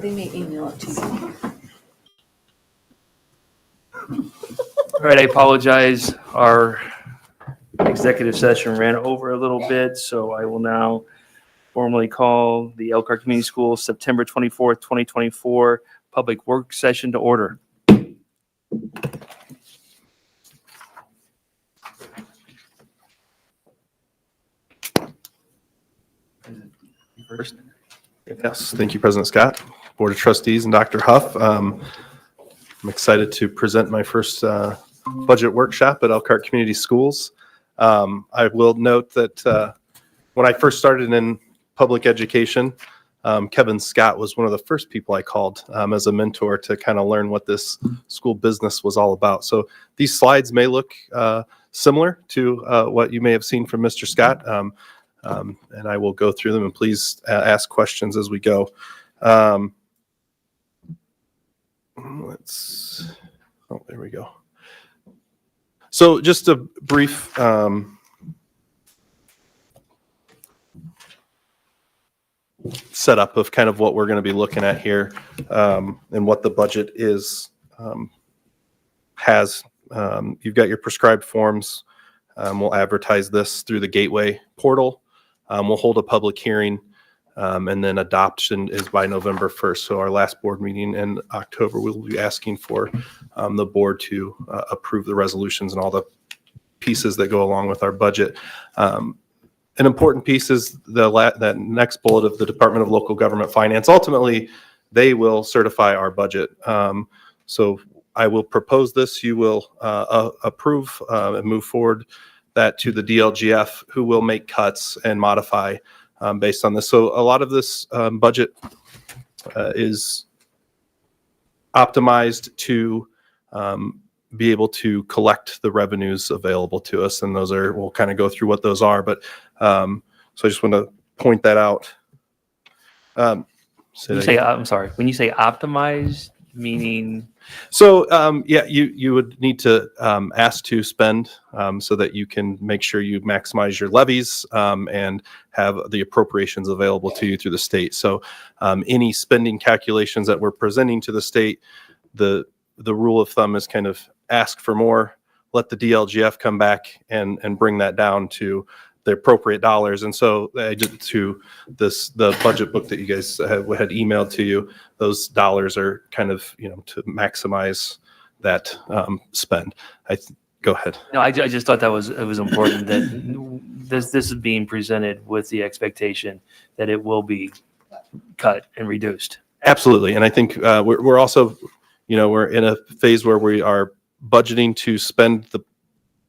They may email it to you. All right, I apologize. Our executive session ran over a little bit, so I will now formally call the Elkhart Community Schools September 24th, 2024 public work session to order. First. Yes, thank you, President Scott, Board of Trustees, and Dr. Huff. I'm excited to present my first budget workshop at Elkhart Community Schools. I will note that when I first started in public education, Kevin Scott was one of the first people I called as a mentor to kind of learn what this school business was all about. So these slides may look similar to what you may have seen from Mr. Scott. And I will go through them, and please ask questions as we go. There we go. So just a brief setup of kind of what we're going to be looking at here, and what the budget is, has. You've got your prescribed forms. We'll advertise this through the Gateway portal. We'll hold a public hearing, and then adoption is by November 1st. So our last board meeting in October, we'll be asking for the board to approve the resolutions and all the pieces that go along with our budget. An important piece is that next bullet of the Department of Local Government Finance. Ultimately, they will certify our budget. So I will propose this. You will approve and move forward that to the DLGF, who will make cuts and modify based on this. So a lot of this budget is optimized to be able to collect the revenues available to us, and those are, we'll kind of go through what those are. But so I just want to point that out. I'm sorry. When you say optimized, meaning? So yeah, you would need to ask to spend so that you can make sure you maximize your levies and have the appropriations available to you through the state. So any spending calculations that we're presenting to the state, the rule of thumb is kind of ask for more, let the DLGF come back and bring that down to the appropriate dollars. And so to the budget book that you guys had emailed to you, those dollars are kind of, to maximize that spend. Go ahead. No, I just thought it was important that this is being presented with the expectation that it will be cut and reduced. Absolutely. And I think we're also, we're in a phase where we are budgeting to spend the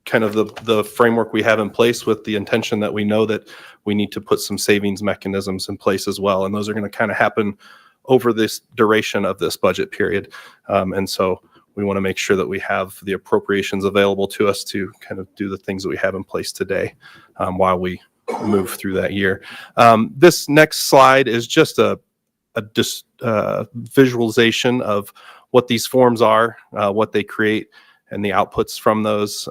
kind of the framework we have in place, with the intention that we know that we need to put some savings mechanisms in place as well. And those are going to kind of happen over this duration of this budget period. And so we want to make sure that we have the appropriations available to us to kind of do the things that we have in place today while we move through that year. This next slide is just a visualization of what these forms are, what they create, and the outputs from those.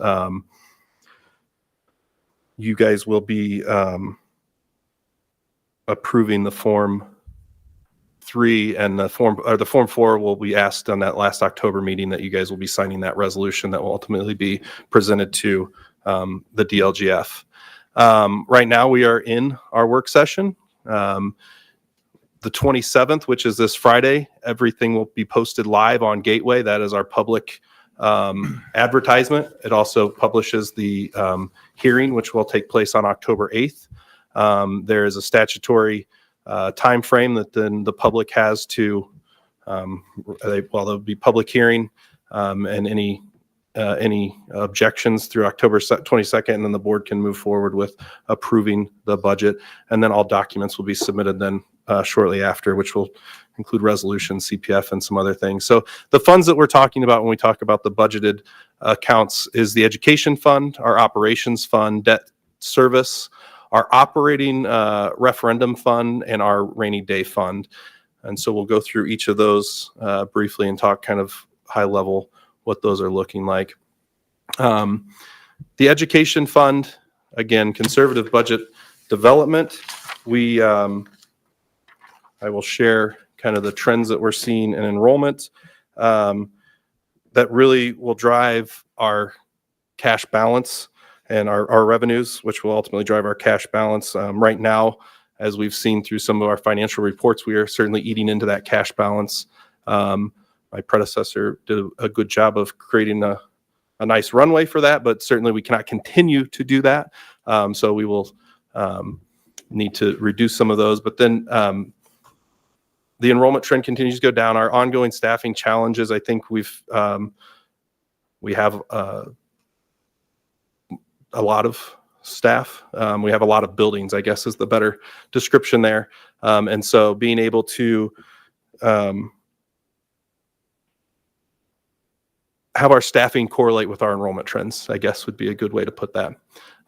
You guys will be approving the Form 3, and the Form 4 will be asked on that last October meeting, that you guys will be signing that resolution that will ultimately be presented to the DLGF. Right now we are in our work session. The 27th, which is this Friday, everything will be posted live on Gateway. That is our public advertisement. It also publishes the hearing, which will take place on October 8th. There is a statutory time frame that then the public has to, there'll be public hearing and any objections through October 22nd, and then the board can move forward with approving the budget. And then all documents will be submitted then shortly after, which will include resolutions, CPF, and some other things. So the funds that we're talking about when we talk about the budgeted accounts is the education fund, our operations fund, debt service, our operating referendum fund, and our rainy day fund. And so we'll go through each of those briefly and talk kind of high level what those are looking like. The education fund, again, conservative budget development. We I will share kind of the trends that we're seeing in enrollment that really will drive our cash balance and our revenues, which will ultimately drive our cash balance. Right now, as we've seen through some of our financial reports, we are certainly eating into that cash balance. My predecessor did a good job of creating a nice runway for that, but certainly we cannot continue to do that. So we will need to reduce some of those. But then the enrollment trend continues to go down. Our ongoing staffing challenges, I think we have a lot of staff. We have a lot of buildings, I guess is the better description there. And so being able to have our staffing correlate with our enrollment trends, I guess would be a good way to put that.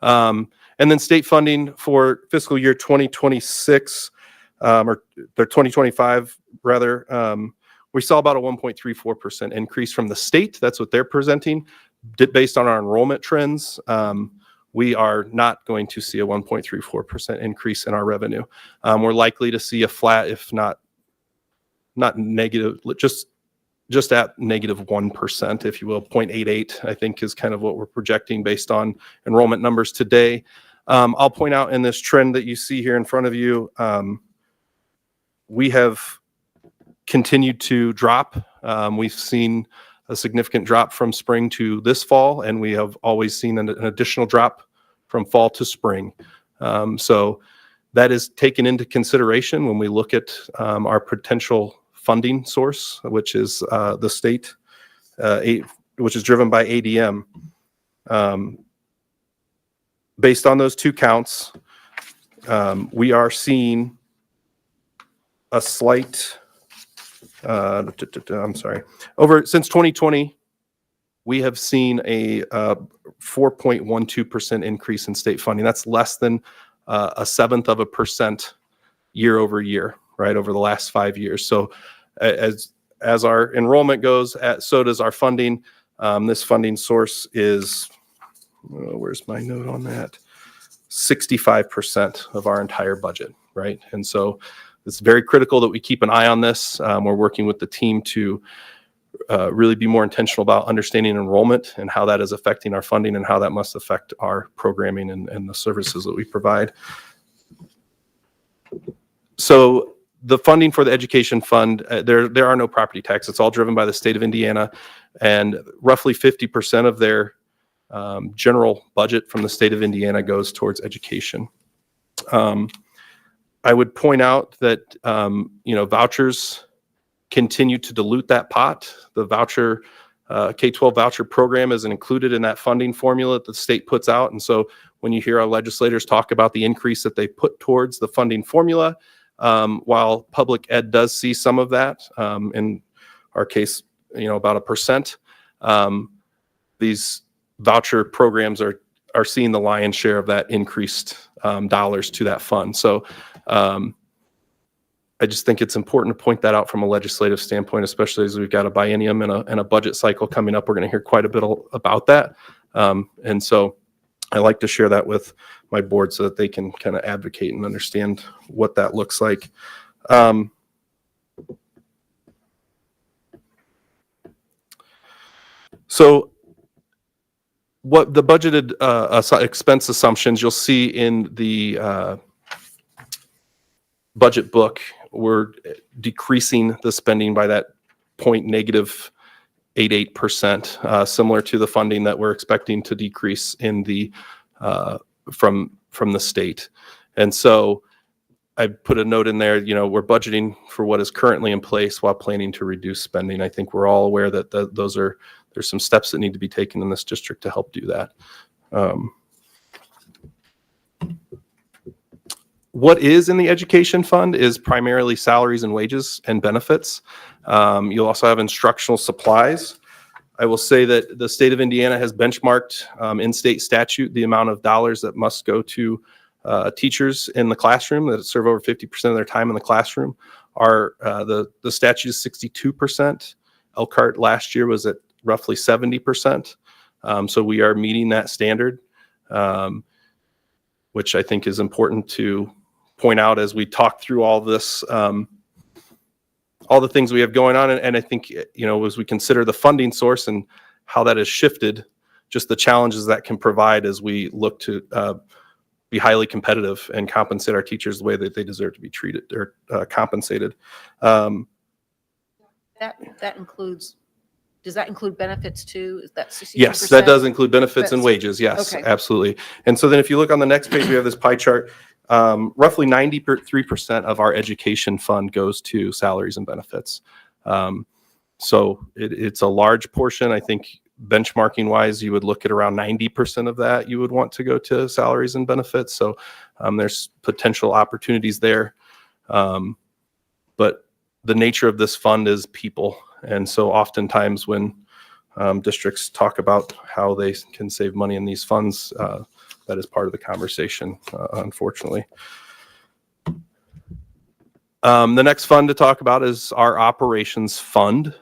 And then state funding for fiscal year 2026, or 2025 rather, we saw about a 1.34% increase from the state. That's what they're presenting. Based on our enrollment trends, we are not going to see a 1.34% increase in our revenue. We're likely to see a flat, if not negative, just at negative 1%, if you will. 0.88, I think, is kind of what we're projecting based on enrollment numbers today. I'll point out in this trend that you see here in front of you, we have continued to drop. We've seen a significant drop from spring to this fall, and we have always seen an additional drop from fall to spring. So that is taken into consideration when we look at our potential funding source, which is the state, which is driven by ADM. Based on those two counts, we are seeing a slight, I'm sorry, since 2020, we have seen a 4.12% increase in state funding. That's less than 0.7% year over year, right, over the last 5 years. So as our enrollment goes, so does our funding. This funding source is, where's my note on that? 65% of our entire budget, right? And so it's very critical that we keep an eye on this. We're working with the team to really be more intentional about understanding enrollment and how that is affecting our funding and how that must affect our programming and the services that we provide. So the funding for the education fund, there are no property taxes. It's all driven by the state of Indiana, and roughly 50% of their general budget from the state of Indiana goes towards education. I would point out that vouchers continue to dilute that pot. The voucher K-12 voucher program isn't included in that funding formula that the state puts out, and so when you hear our legislators talk about the increase that they put towards the funding formula, while public ed does see some of that, in our case, about 1%, these voucher programs are seeing the lion's share of that increased dollars to that fund. So I just think it's important to point that out from a legislative standpoint, especially as we've got a biennium and a budget cycle coming up. We're going to hear quite a bit about that. And so I like to share that with my board so that they can kind of advocate and understand what that looks like. So what the budgeted expense assumptions you'll see in the budget book, we're decreasing the spending by that -0.88%, similar to the funding that we're expecting to decrease in the from the state. And so I put a note in there, we're budgeting for what is currently in place while planning to reduce spending. I think we're all aware that there's some steps that need to be taken in this district to help do that. What is in the education fund is primarily salaries and wages and benefits. You'll also have instructional supplies. I will say that the state of Indiana has benchmarked in state statute the amount of dollars that must go to teachers in the classroom that serve over 50% of their time in the classroom. The statute is 62%. Elkhart last year was at roughly 70%. So we are meeting that standard, which I think is important to point out as we talk through all this all the things we have going on. And I think, as we consider the funding source and how that has shifted, just the challenges that can provide as we look to be highly competitive and compensate our teachers the way that they deserve to be treated or compensated. That includes, does that include benefits too? Is that 62%? Yes, that does include benefits and That's- wages. Yes, okay. absolutely. And so then if you look on the next page, we have this pie chart. Roughly 93% of our education fund goes to salaries and benefits. So it's a large portion. I think benchmarking wise, you would look at around 90% of that you would want to go to salaries and benefits. So there's potential opportunities there. But the nature of this fund is people. And so oftentimes when districts talk about how they can save money in these funds, that is part of the conversation, unfortunately. The next fund to talk about is our operations fund.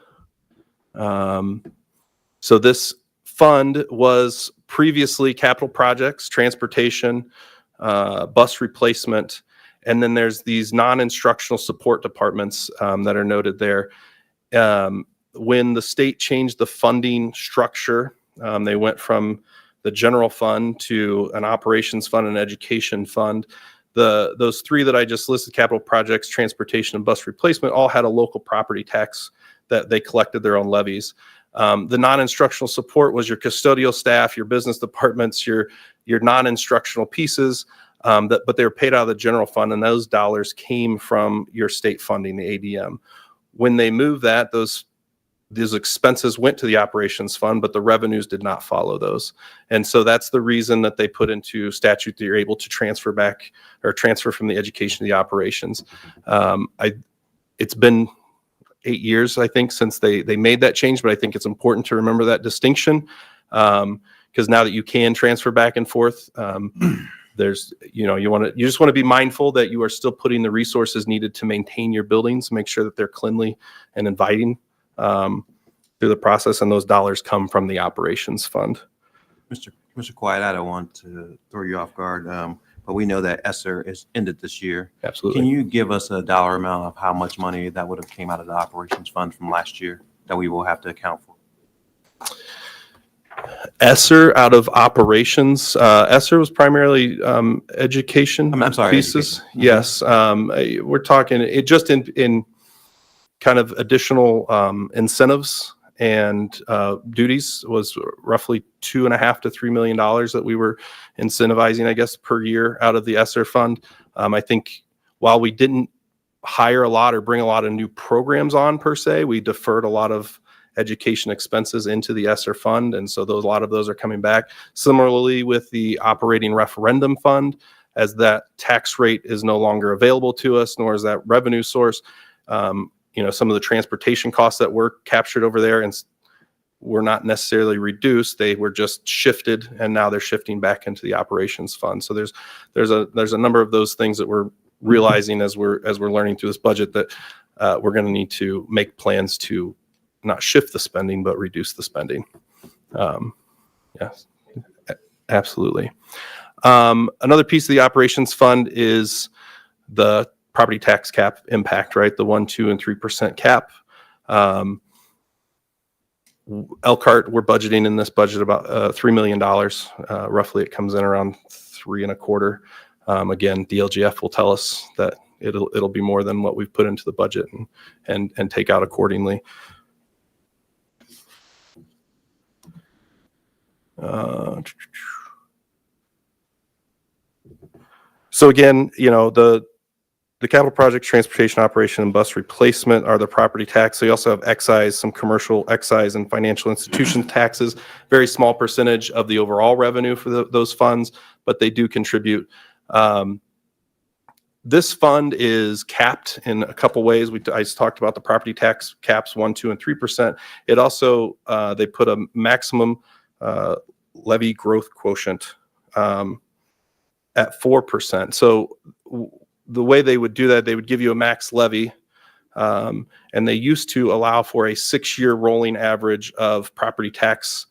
So this fund was previously capital projects, transportation, bus replacement, and then there's these non-instructional support departments that are noted there. When the state changed the funding structure, they went from the general fund to an operations fund and education fund. Those three that I just listed, capital projects, transportation, and bus replacement, all had a local property tax that they collected their own levies. The non-instructional support was your custodial staff, your business departments, your non-instructional pieces, but they were paid out of the general fund, and those dollars came from your state funding, the ADM. When they moved that, those expenses went to the operations fund, but the revenues did not follow those. And so that's the reason that they put into statute that you're able to transfer back or transfer from the education to the operations. It's been 8 years, I think, since they made that change, but I think it's important to remember that distinction because now that you can transfer back and forth, there's, you just want to be mindful that you are still putting the resources needed to maintain your buildings, make sure that they're cleanly and inviting through the process, and those dollars come from the operations fund. Mr. Quiet, I don't want to throw you off guard, but we know that ESSER is ended this year. Absolutely. Can you give us a dollar amount of how much money that would have came out of the operations fund from last year that we will have to account for? ESSER out of operations. ESSER was primarily education I'm sorry, pieces. education. Yes. We're talking it just in kind of additional incentives and duties was roughly $2.5 to $3 million that we were incentivizing, I guess, per year out of the ESSER fund. I think while we didn't hire a lot or bring a lot of new programs on per se, we deferred a lot of education expenses into the ESSER fund, and so a lot of those are coming back. Similarly with the operating referendum fund, as that tax rate is no longer available to us, nor is that revenue source. Some of the transportation costs that were captured over there and were not necessarily reduced; they were just shifted, and now they're shifting back into the operations fund. So there's a number of those things that we're realizing as we're learning through this budget that we're going to need to make plans to not shift the spending, but reduce the spending. Yes, absolutely. Another piece of the operations fund is the property tax cap impact, right? The 1%, 2%, and 3% cap. Elkhart, we're budgeting in this budget about $3 million. Roughly, it comes in around 3.25. Again, DLGF will tell us that it'll be more than what we've put into the budget and take out accordingly. So again, the capital projects, transportation operation, and bus replacement are the property tax. So you also have excise, some commercial excise and financial institution taxes, very small percentage of the overall revenue for those funds, but they do contribute. This fund is capped in a couple ways. I just talked about the property tax caps, 1%, 2%, and 3%. It also, they put a maximum levy growth quotient at 4%. So the way they would do that, they would give you a max levy, and they used to allow for a 6-year rolling average of property tax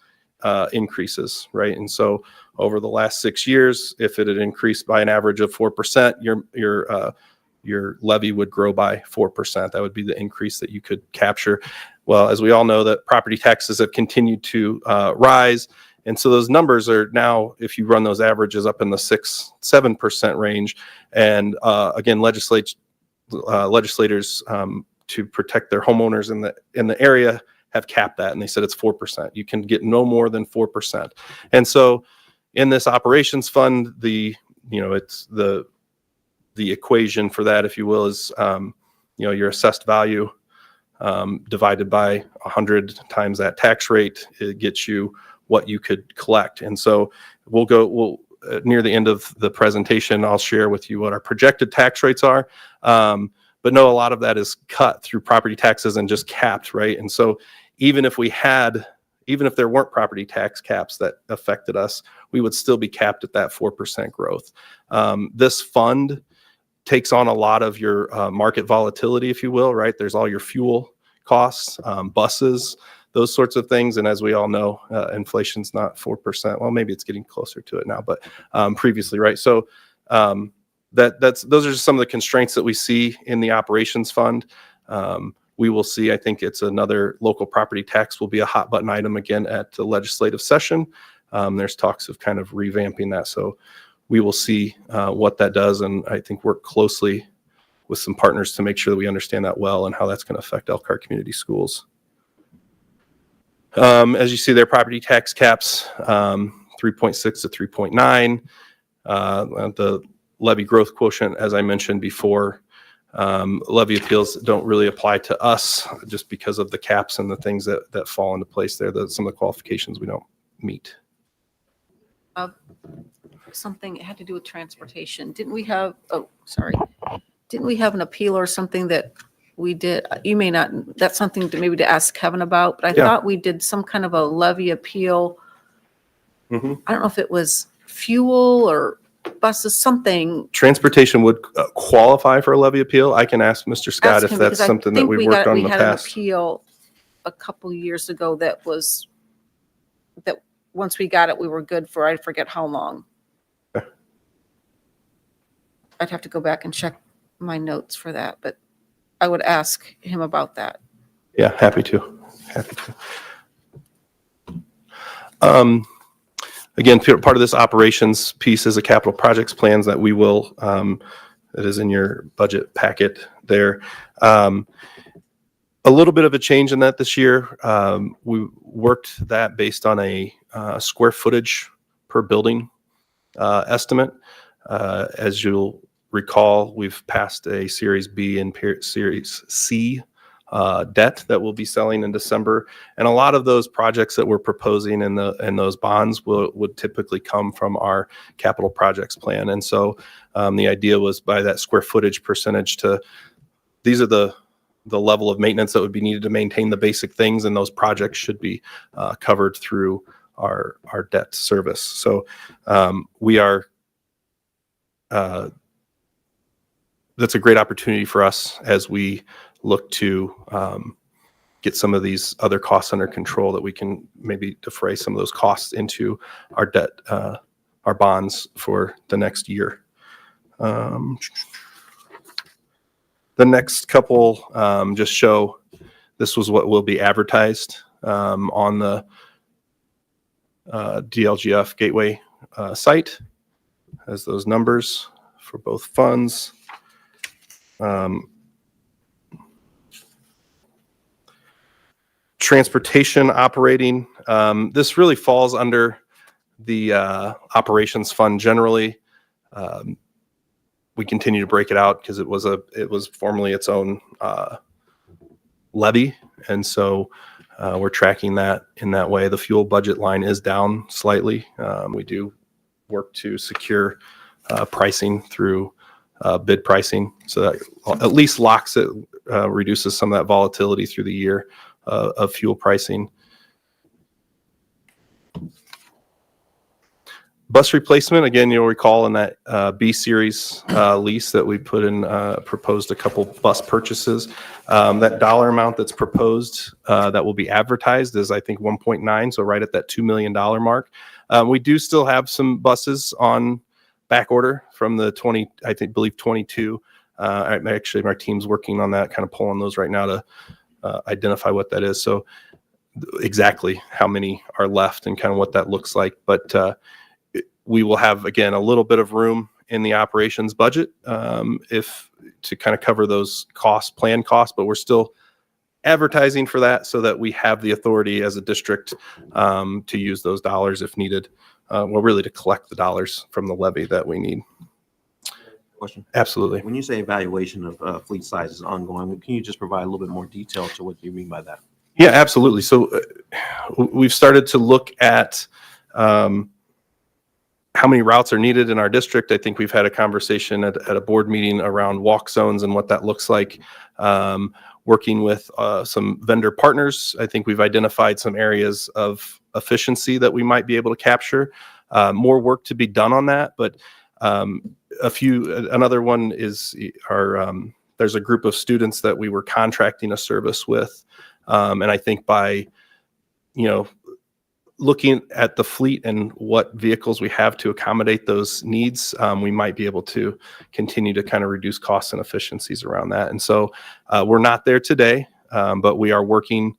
increases, right? And so over the last 6 years, if it had increased by an average of 4%, your your levy would grow by 4%. That would be the increase that you could capture. Well, as we all know, that property taxes have continued to rise. And so those numbers are now, if you run those averages, up in the 6-7% range. And again, legislators to protect their homeowners in the area have capped that, and they said it's 4%. You can get no more than 4%. And so in this operations fund, it's the equation for that, if you will, is your assessed value divided by 100 times that tax rate. It gets you what you could collect. And so we'll near the end of the presentation, I'll share with you what our projected tax rates are. But no, a lot of that is cut through property taxes and just capped, right? And so even if there weren't property tax caps that affected us, we would still be capped at that 4% growth. This fund takes on a lot of your market volatility, if you will, right? There's all your fuel costs, buses, those sorts of things. And as we all know, inflation's not 4%. Well, maybe it's getting closer to it now, but previously, right? So those are just some of the constraints that we see in the operations fund. We will see, I think it's another local property tax will be a hot button item again at the legislative session. There's talks of kind of revamping that. So we will see what that does. And I think work closely with some partners to make sure that we understand that well and how that's going to affect Elkhart Community Schools. As you see, their property tax caps, 3.6 to 3.9. The levy growth quotient, as I mentioned before, levy appeals don't really apply to us just because of the caps and the things that fall into place there. Some of the qualifications we don't meet. Something it had to do with transportation. Didn't we have an appeal or something that we did? You may not, that's something to ask Kevin about, but I thought we did some kind of a levy appeal. Mm-hmm. I don't know if it was fuel or buses, something. Transportation would qualify for a levy appeal. I can ask Mr. Scott if that's something that we've worked on in the past. We had an appeal a couple years ago that once we got it, we were good for, I forget how long. Okay. I'd have to go back and check my notes for that, but I would ask him about that. Yeah, happy to. Again, part of this operations piece is a capital projects plans that we will, that is in your budget packet there. A little bit of a change in that this year. We worked that based on a square footage per building estimate. As you'll recall, we've passed a Series B and Series C debt that we'll be selling in December, and a lot of those projects that we're proposing in those bonds would typically come from our capital projects plan. And so the idea was by that square footage percentage these are the level of maintenance that would be needed to maintain the basic things, and those projects should be covered through our debt service. So we are that's a great opportunity for us as we look to get some of these other costs under control, that we can maybe defray some of those costs into our debt, our bonds for the next year. The next couple just show this was what will be advertised on the DLGF Gateway site, as those numbers for both funds. Transportation operating, this really falls under the operations fund generally. We continue to break it out because it was formerly its own levy, and so we're tracking that in that way. The fuel budget line is down slightly. We do work to secure pricing through bid pricing, so that at least locks it, reduces some of that volatility through the year of fuel pricing. Bus replacement, again, you'll recall in that B series lease that we put in, proposed a couple bus purchases. That dollar amount that's proposed that will be advertised is, I think, 1.9, so right at that $2 million mark. We do still have some buses on back order from the believe 22. Actually, my team's working on that, kind of pulling those right now to identify what that is. So exactly how many are left and kind of what that looks like. But we will have, again, a little bit of room in the operations budget if to kind of cover those planned costs, but we're still advertising for that so that we have the authority as a district to use those dollars if needed. Well, really to collect the dollars from the levy that we need. Question. Absolutely. When you say evaluation of fleet size is ongoing, can you just provide a little bit more detail to what you mean by that? Yeah, absolutely. So we've started to look at how many routes are needed in our district. I think we've had a conversation at a board meeting around walk zones and what that looks like. Working with some vendor partners, I think we've identified some areas of efficiency that we might be able to capture. More work to be done on that, but another one is there's a group of students that we were contracting a service with. And I think by, looking at the fleet and what vehicles we have to accommodate those needs, we might be able to continue to kind of reduce costs and efficiencies around that. And so we're not there today, but we are working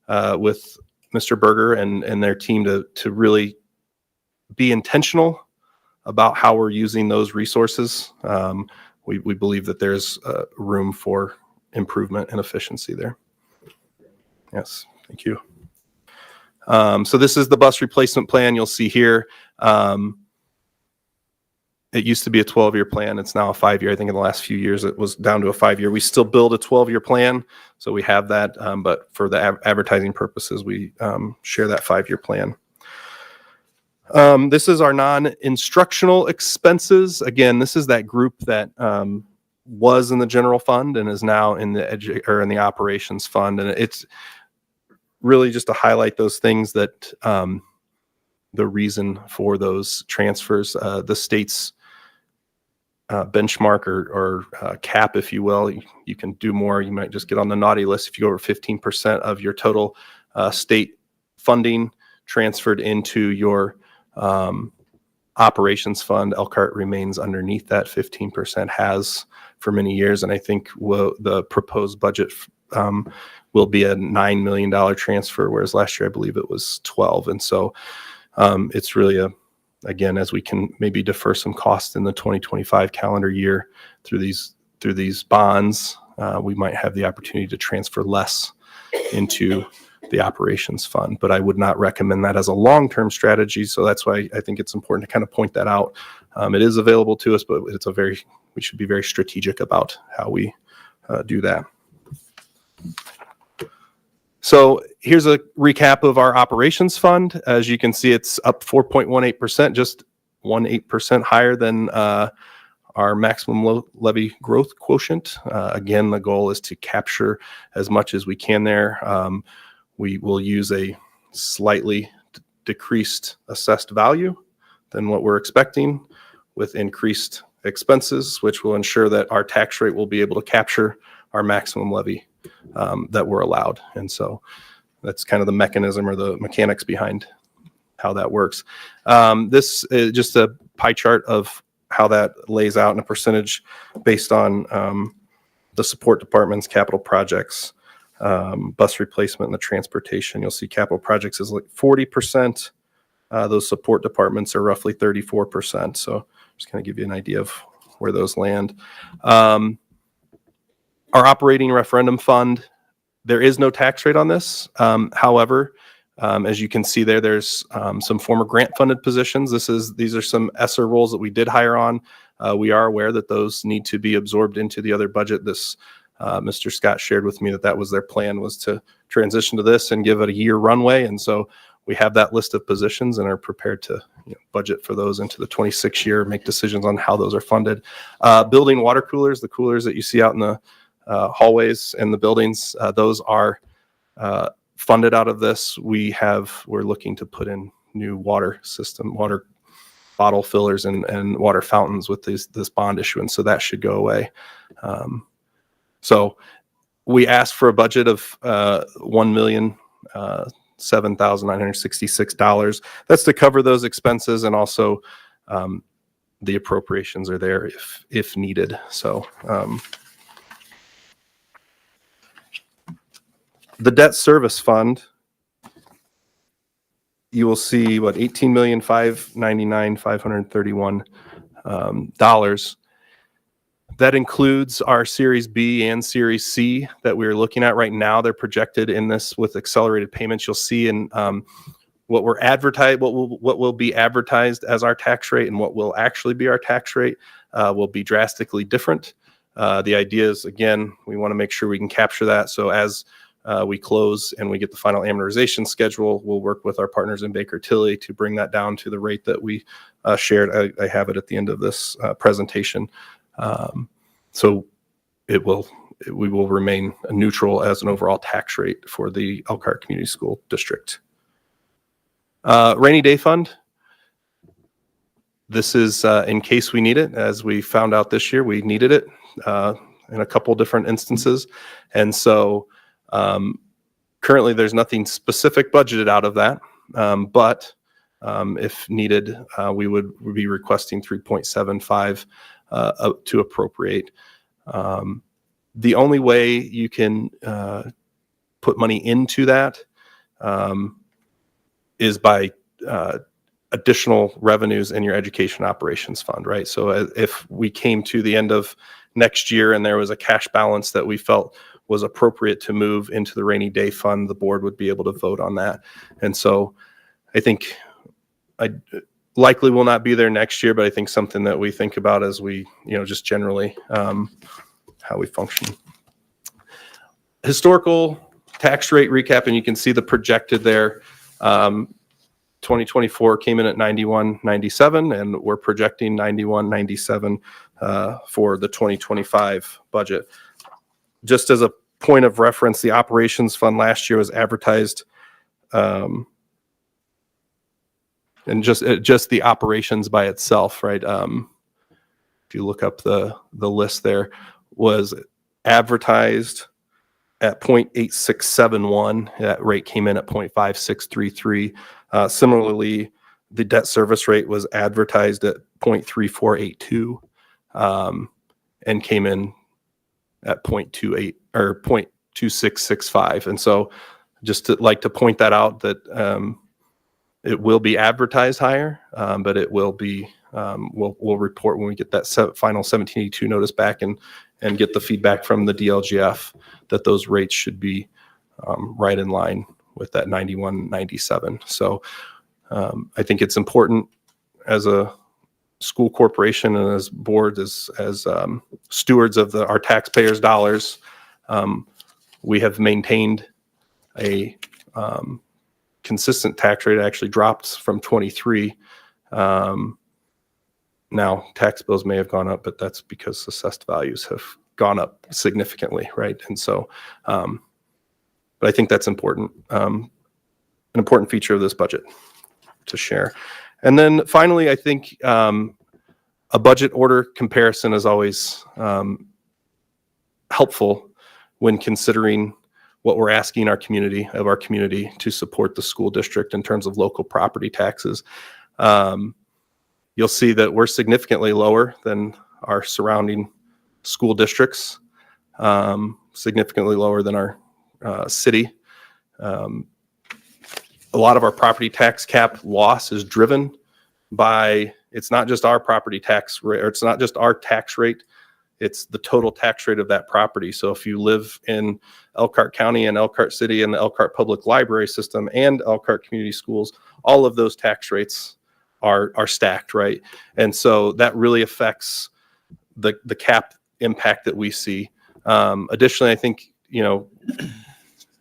with Mr. Berger and their team to really be intentional about how we're using those resources. We believe that there's room for improvement and efficiency there. Yes, thank you. So this is the bus replacement plan you'll see here. It used to be a 12-year plan. It's now a 5-year. I think in the last few years it was down to a 5-year. We still build a 12-year plan, so we have that. But for the advertising purposes, we share that 5-year plan. This is our non-instructional expenses. Again, this is that group that was in the general fund and is now in the operations fund, and it's really just to highlight those things that the reason for those transfers, the state's benchmark or cap, if you will. You can do more. You might just get on the naughty list if you go over 15% of your total state funding transferred into your operations fund. Elkhart remains underneath that. 15% has for many years, and I think the proposed budget will be a $9 million transfer, whereas last year I believe it was 12. And so it's really again, as we can maybe defer some costs in the 2025 calendar year through these bonds, we might have the opportunity to transfer less into the operations fund. But I would not recommend that as a long-term strategy. So that's why I think it's important to kind of point that out. It is available to us, but we should be very strategic about how we do that. So here's a recap of our operations fund. As you can see, it's up 4.18%, just 1.8% higher than our maximum levy growth quotient. Again, the goal is to capture as much as we can there. We will use a slightly decreased assessed value than what we're expecting with increased expenses, which will ensure that our tax rate will be able to capture our maximum levy that we're allowed. And so that's kind of the mechanism or the mechanics behind how that works. This is just a pie chart of how that lays out in a percentage based on the support departments, capital projects, bus replacement, and the transportation. You'll see capital projects is like 40%. Those support departments are roughly 34%. So just kind of give you an idea of where those land. Our operating referendum fund, there is no tax rate on this. However, as you can see there's some former grant funded positions. These are some ESSER roles that we did hire on. We are aware that those need to be absorbed into the other budget. Mr. Scott shared with me that was their plan, was to transition to this and give it a year runway. And so we have that list of positions and are prepared to budget for those into the 26 year, make decisions on how those are funded. Building water coolers, the coolers that you see out in the hallways and the buildings, those are funded out of this. We're looking to put in new water bottle fillers and water fountains with this bond issuance, so that should go away. So we asked for a budget of $1,007,966. That's to cover those expenses and also the appropriations are there if needed. So the debt service fund, you will see what $18,599,531 That includes our Series B and Series C that we're looking at right now. They're projected in this with accelerated payments. You'll see in what will be advertised as our tax rate and what will actually be our tax rate will be drastically different. The idea is, again, we want to make sure we can capture that. So as we close and we get the final amortization schedule, we'll work with our partners in Baker Tilly to bring that down to the rate that we shared. I have it at the end of this presentation. So we will remain neutral as an overall tax rate for the Elkhart Community School District. Rainy day fund. This is in case we need it. As we found out this year, we needed it in a couple different instances. And so currently there's nothing specific budgeted out of that. But if needed, we would be requesting 3.75 to appropriate. The only way you can put money into that is by additional revenues in your education operations fund, right? So if we came to the end of next year and there was a cash balance that we felt was appropriate to move into the rainy day fund, the board would be able to vote on that. And so I think I likely will not be there next year, but I think something that we think about as we, just generally how we function. Historical tax rate recap, and you can see the projected there. 2024 came in at 91.97, and we're projecting 91.97 for the 2025 budget. Just as a point of reference, the operations fund last year was advertised, and just the operations by itself, right? If you look up the list there, was advertised at 0.8671. That rate came in at 0.5633. Similarly, the debt service rate was advertised at 0.3482 and came in at 0.28 or 0.2665. And so just like to point that out that it will be advertised higher, but it will be, we'll report when we get that final 1782 notice back and get the feedback from the DLGF that those rates should be right in line with that 91.97. So I think it's important as a school corporation and as board, as stewards of our taxpayers' dollars, we have maintained a consistent tax rate. It actually dropped from 23. Now, tax bills may have gone up, but that's because assessed values have gone up significantly, right? And so, but I think that's important, an important feature of this budget to share. And then finally, I think a budget order comparison is always helpful when considering what we're asking our community to support the school district in terms of local property taxes. You'll see that we're significantly lower than our surrounding school districts, significantly lower than our city. A lot of our property tax cap loss is driven by, it's not just our property tax rate, or it's not just our tax rate, it's the total tax rate of that property. So if you live in Elkhart County and Elkhart City and the Elkhart Public Library System and Elkhart Community Schools, all of those tax rates are stacked, right? And so that really affects the cap impact that we see. Additionally, I think,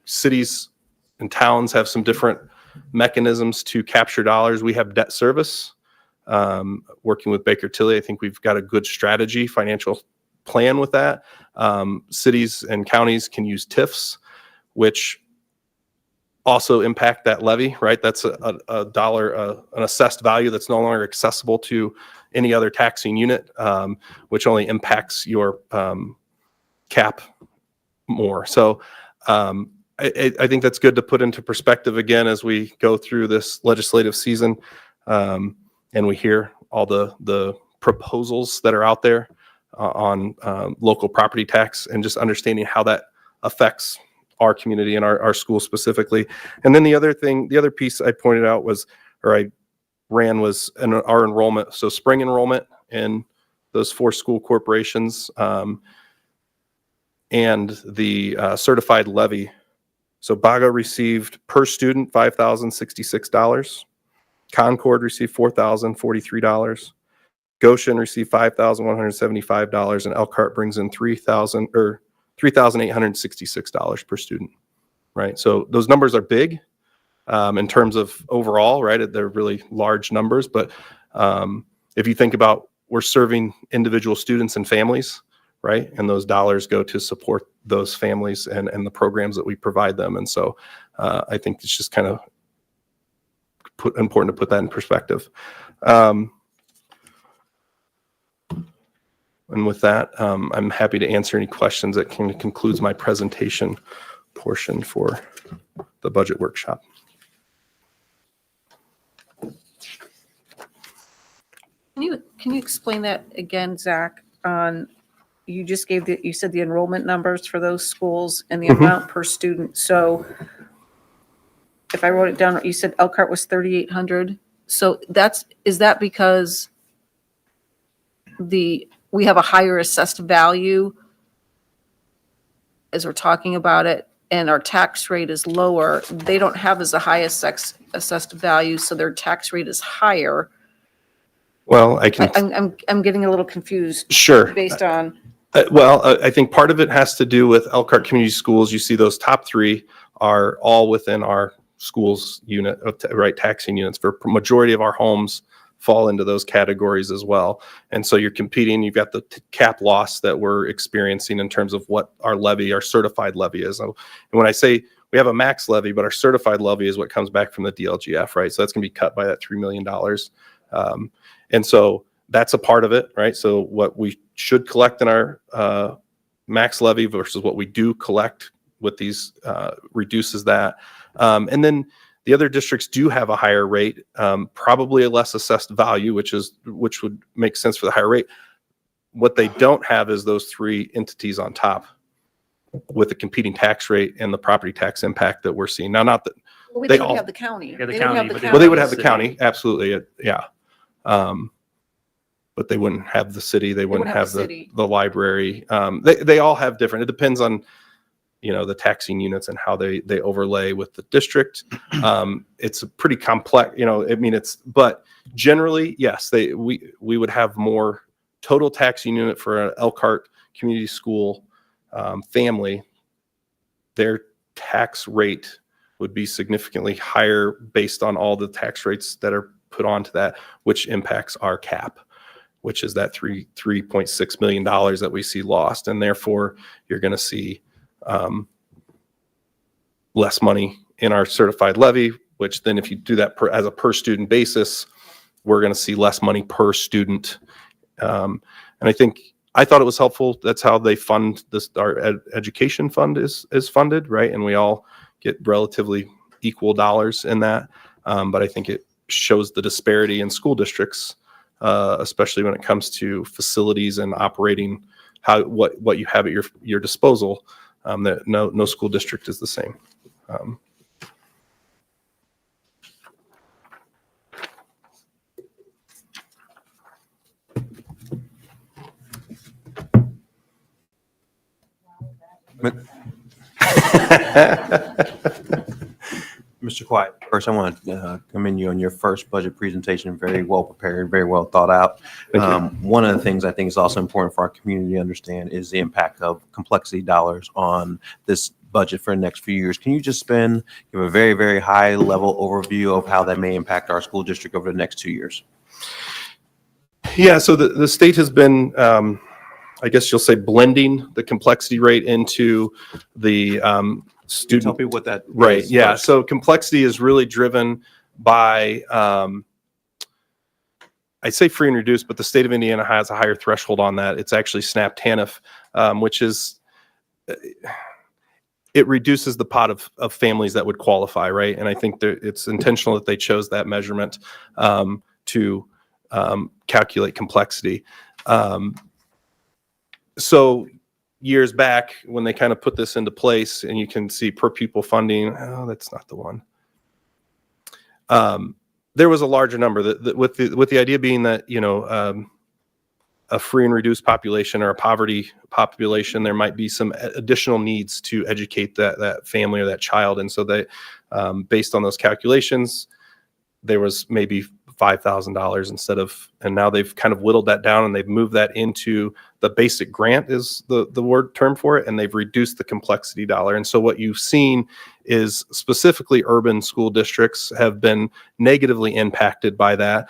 cities and towns have some different mechanisms to capture dollars. We have debt service. Working with Baker Tilly, I think we've got a good strategy, financial plan with that. Cities and counties can use TIFs, which also impact that levy, right? That's a dollar, an assessed value that's no longer accessible to any other taxing unit, which only impacts your cap more. So I think that's good to put into perspective again as we go through this legislative season, and we hear all the proposals that are out there on local property tax, and just understanding how that affects our community and our school specifically. And then the other piece I pointed out was, or I ran, was our enrollment. So spring enrollment in those 4 school corporations, and the certified levy. So Baga received per student $5,066. Concord received $4,043. Goshen received $5,175, and Elkhart brings in $3,866 per student. Right. So those numbers are big in terms of overall. Right. They're really large numbers. But if you think about, we're serving individual students and families, right? And those dollars go to support those families and the programs that we provide them. And so I think it's just kind of important to put that in perspective. And with that, I'm happy to answer any questions. That concludes my presentation portion for the budget workshop. Can you explain that again, Zach? You just gave you said the enrollment numbers for those schools and the amount per student. So if I wrote it down, you said Elkhart was 3,800. So is that because we have a higher assessed value as we're talking about it, and our tax rate is lower? They don't have as the highest assessed value, so their tax rate is higher. Well, I'm getting a little confused. Sure. Based on. I think part of it has to do with Elkhart Community Schools. You see those top 3 are all within our schools unit of taxing units. For majority of our homes fall into those categories as well. And so you're competing, you've got the cap loss that we're experiencing in terms of what our certified levy is. And when I say we have a max levy, but our certified levy is what comes back from the DLGF, right? So that's going to be cut by that $3 million. And so that's a part of it, right? So what we should collect in our max levy versus what we do collect with these reduces that. And then the other districts do have a higher rate, probably a less assessed value, which would make sense for the higher rate. What they don't have is those 3 entities on top with the competing tax rate and the property tax impact that we're seeing. Now, not that They don't have the county. Yeah, the They don't county, have the but county. well, they would have the City. county, absolutely, yeah. But they wouldn't have the city. They wouldn't have the library. They all have different. It depends on, the taxing units and how they overlay with the district. It's a pretty complex. But generally, yes, we would have more total taxing unit for an Elkhart Community School family. Their tax rate would be significantly higher based on all the tax rates that are put onto that, which impacts our cap, which is that $3.6 million that we see lost. And therefore, you're going to see less money in our certified levy, which then if you do that as a per student basis, we're going to see less money per student. And I thought it was helpful. That's how they fund this. Our education fund is funded, right? And we all get relatively equal dollars in that. But I think it shows the disparity in school districts, especially when it comes to facilities and operating what you have at your disposal. That no school district is the same. Mr. Quiet, first I want to commend you on your first budget presentation. Very well prepared, very well thought out. One of the things I think is also important for our community to understand is the impact of complexity dollars on this budget for the next few years. Can you just give a very, very high level overview of how that may impact our school district over the next 2 years? Yeah, so the state has been, I guess you'll say, blending the complexity rate into the student. Tell people what that Right. is Yeah. first. So complexity is really driven by, I'd say free and reduced, but the state of Indiana has a higher threshold on that. It's actually SNAP TANF, which is, it reduces the pot of families that would qualify, right? And I think that it's intentional that they chose that measurement to calculate complexity. So years back when they kind of put this into place, and you can see per pupil funding, oh, that's not the one. There was a larger number that with the idea being that, you know, a free and reduced population or a poverty population, there might be some additional needs to educate that family or that child. And so they, based on those calculations, there was maybe $5,000 instead of, and now they've kind of whittled that down and they've moved that into the basic grant is the word term for it. And they've reduced the complexity dollar. And so what you've seen is specifically urban school districts have been negatively impacted by that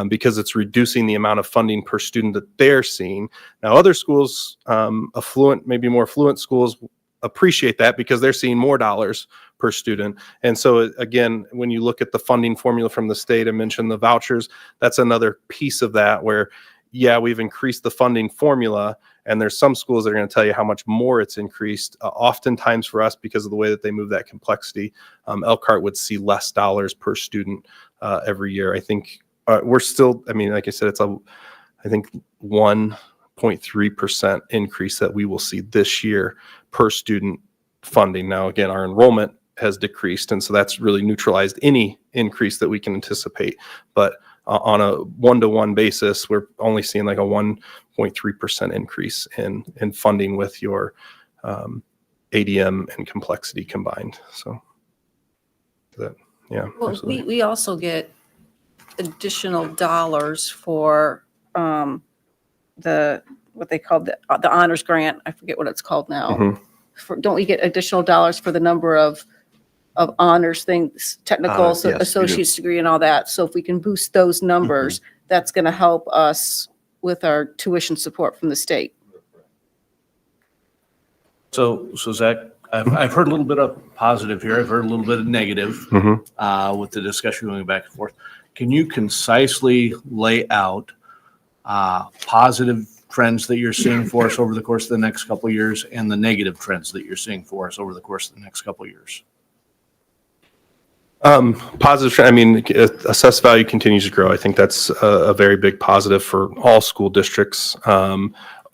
because it's reducing the amount of funding per student that they're seeing. Now, other schools, affluent, maybe more affluent schools appreciate that because they're seeing more dollars per student. And so again, when you look at the funding formula from the state, I mentioned the vouchers, that's another piece of that where, yeah, we've increased the funding formula and there's some schools that are going to tell you how much more it's increased. Oftentimes for us, because of the way that they move that complexity, Elkhart would see less dollars per student every year. I think we're still, I mean, like I said, it's I think 1.3% increase that we will see this year per student funding. Now, again, our enrollment has decreased, and so that's really neutralized any increase that we can anticipate. But on a one-to-one basis, we're only seeing like a 1.3% increase in funding with your ADM and complexity combined. So that, yeah. Well, we also get additional dollars for what they call the honors grant. I forget what it's called now. Mm-hmm. Don't we get additional dollars for the number of honors things, technical Yes, we do. associate's degree and all that? So if we can boost those numbers, that's going to help us with our tuition support from the state. So Zach, I've heard a little bit of positive here. I've heard a little bit of negative with the discussion going back and forth. Can you concisely lay out positive trends that you're seeing for us over the course of the next couple of years and the negative trends that you're seeing for us over the course of the next couple of years? Positive trend. I mean, assessed value continues to grow. I think that's a very big positive for all school districts.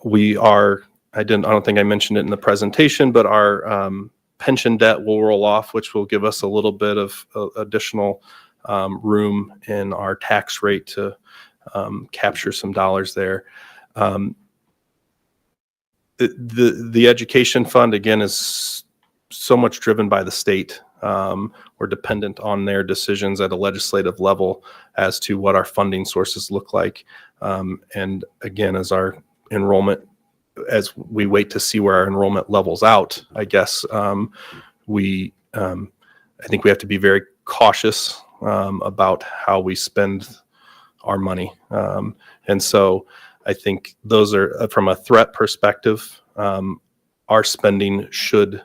We are, I don't think I mentioned it in the presentation, but our pension debt will roll off, which will give us a little bit of additional room in our tax rate to capture some dollars there. The education fund, again, is so much driven by the state. We're dependent on their decisions at a legislative level as to what our funding sources look like. And again, as our enrollment, as we wait to see where our enrollment levels out, I guess, I think we have to be very cautious about how we spend our money. And so I think those are, from a threat perspective, our spending should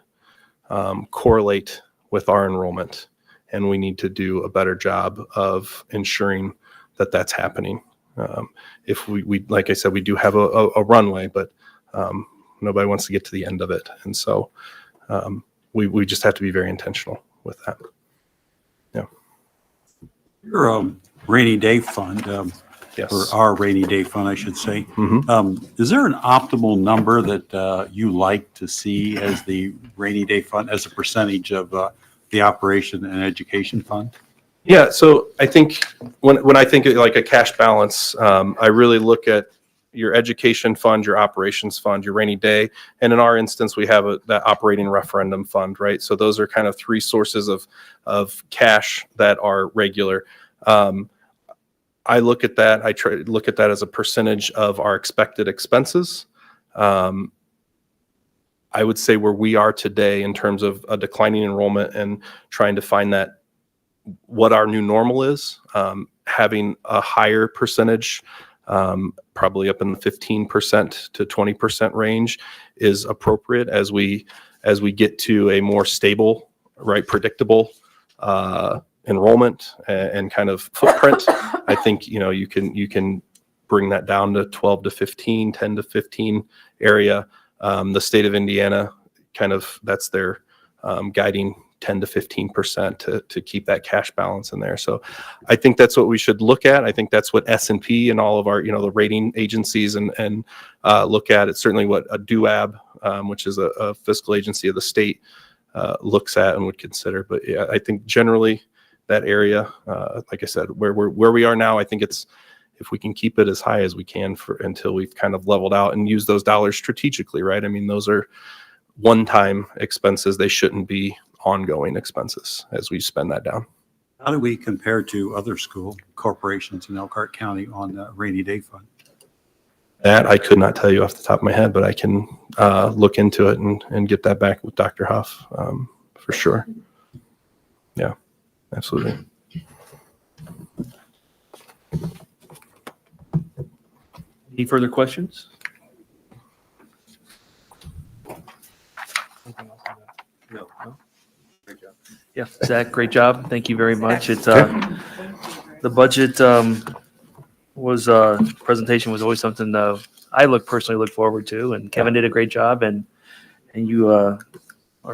correlate with our enrollment, and we need to do a better job of ensuring that that's happening. If we like I said, we do have a runway, but nobody wants to get to the end of it, and so we just have to be very intentional with that. Yeah. Your rainy day fund, Yes. or our rainy day fund, I should say. Mhm. Is there an optimal number that you like to see as the rainy day fund as a percentage of the operation and education fund? Yeah, so I think when I think of like a cash balance, I really look at your education fund, your operations fund, your rainy day, and in our instance, we have that operating referendum fund, right? So those are kind of three sources of cash that are regular. I look at that. I try to look at that as a percentage of our expected expenses. I would say where we are today in terms of a declining enrollment and trying to find that what our new normal is, having a higher percentage, probably up in the 15% to 20% range, is appropriate as we get to a more stable, right, predictable enrollment and kind of footprint. I think you can bring that down to 12 to 15, 10 to 15 area. The state of Indiana, kind of, that's their guiding 10 to 15% to keep that cash balance in there. So I think that's what we should look at. I think that's what S&P and all of our, the rating agencies and look at. It's certainly what a DUAB, which is a fiscal agency of the state, looks at and would consider. But yeah, I think generally that area, like I said, where we are now, I think it's, if we can keep it as high as we can until we've kind of leveled out and use those dollars strategically, right? I mean, those are one-time expenses. They shouldn't be ongoing expenses as we spend that down. How do we compare to other school corporations in Elkhart County on the rainy day fund? That I could not tell you off the top of my head, but I can look into it and get that back with Dr. Huff for sure. Yeah, absolutely. Any further questions? No. Great job. Yeah, Zach, great job. Thank you very much. It's the budget presentation was always something I personally look forward to, and Kevin did a great job, and you are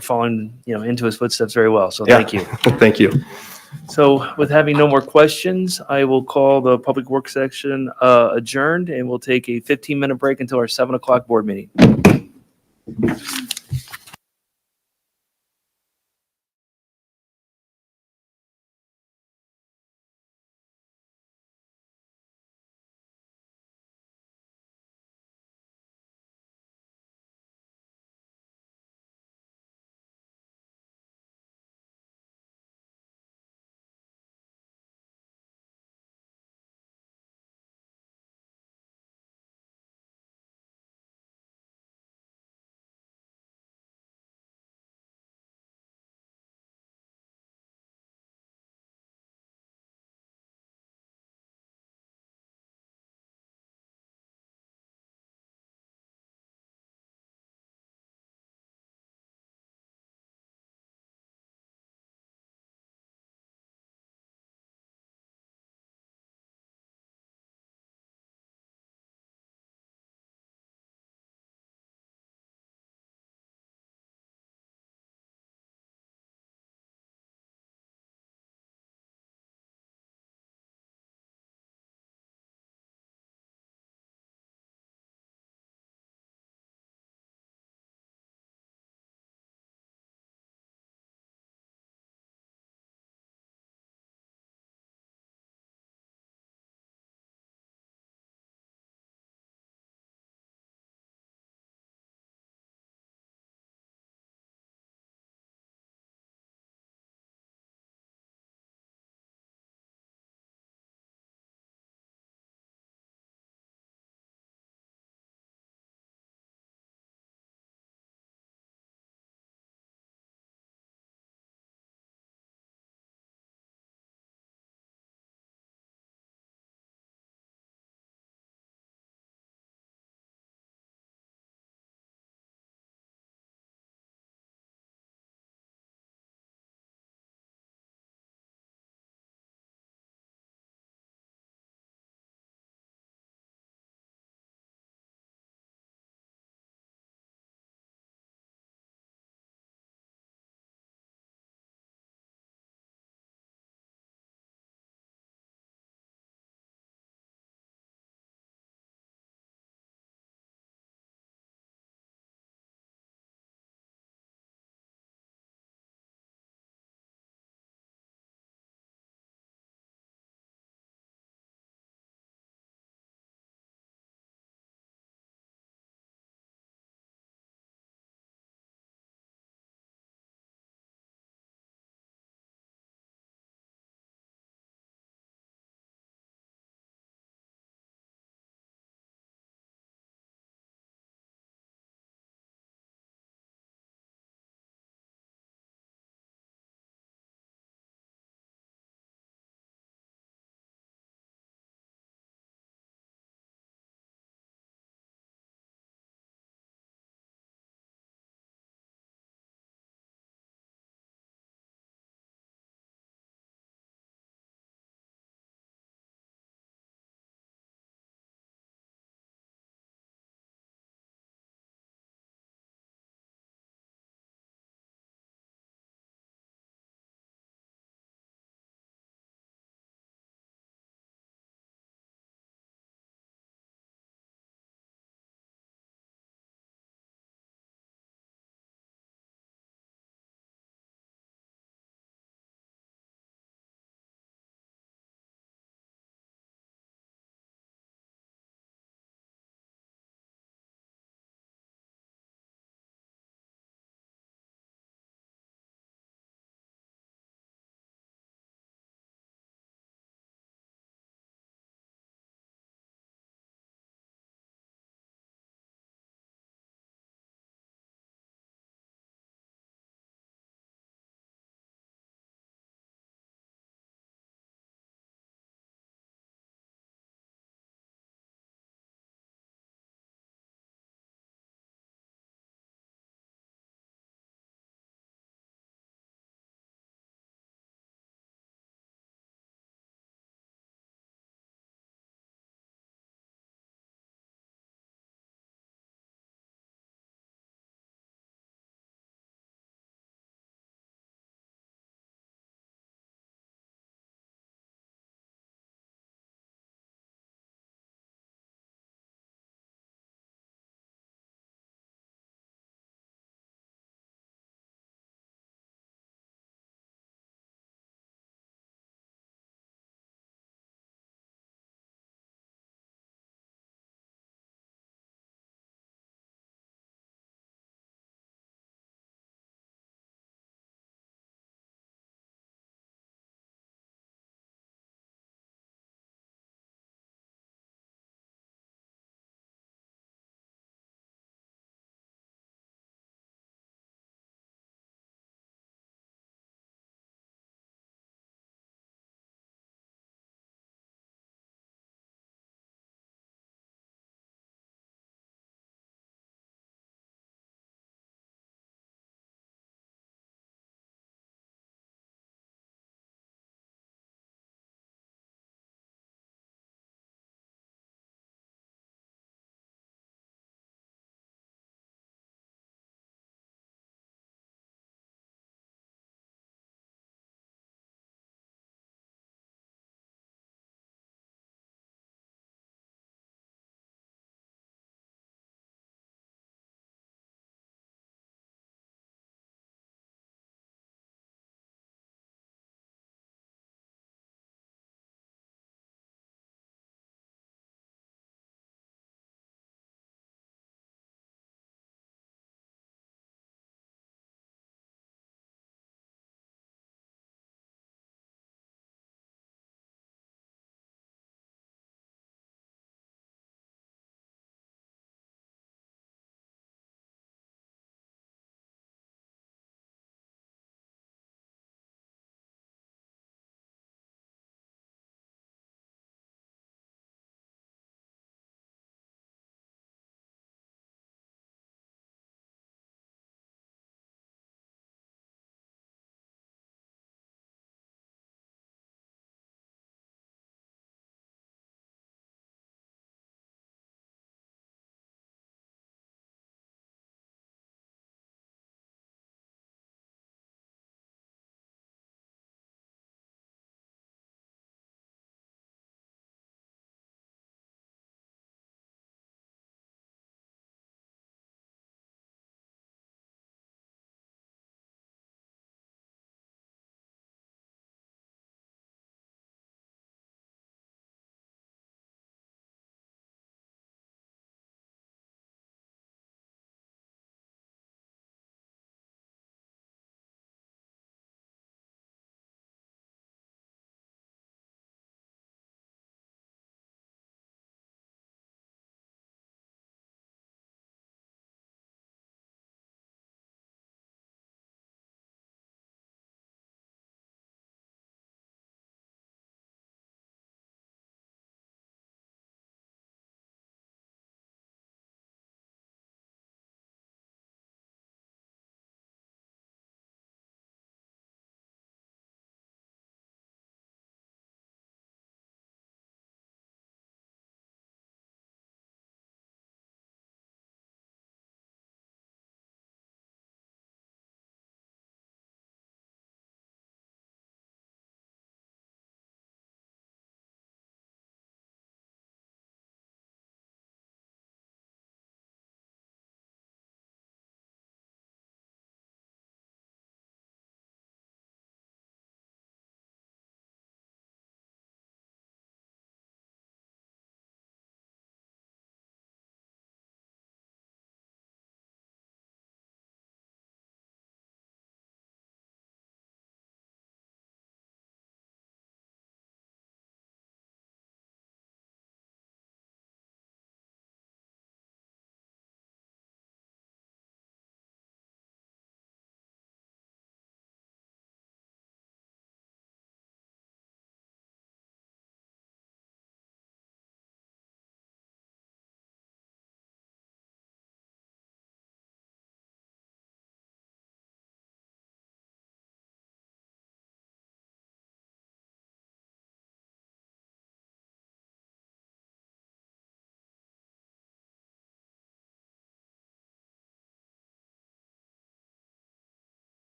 following into his footsteps very well. So thank you. Thank you. So with having no more questions, I will call the public works section adjourned, and we'll take a 15-minute break until our 7 o'clock board meeting.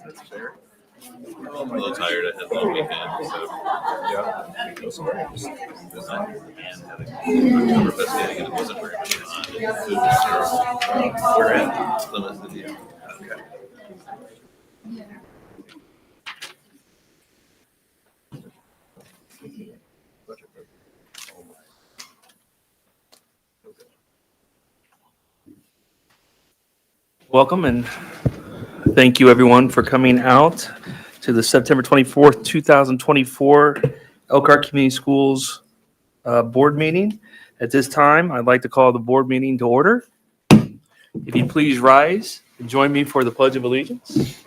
I'm a little tired. I had a long weekend, so Oktoberfest getting it wasn't very much fun. The food was terrible. We're at Plymouth, Indiana. Okay. Welcome and thank you everyone for coming out to the September 24th, 2024 Elkhart Community Schools Board Meeting. At this time, I'd like to call the board meeting to order. If you please rise and join me for the Pledge of Allegiance.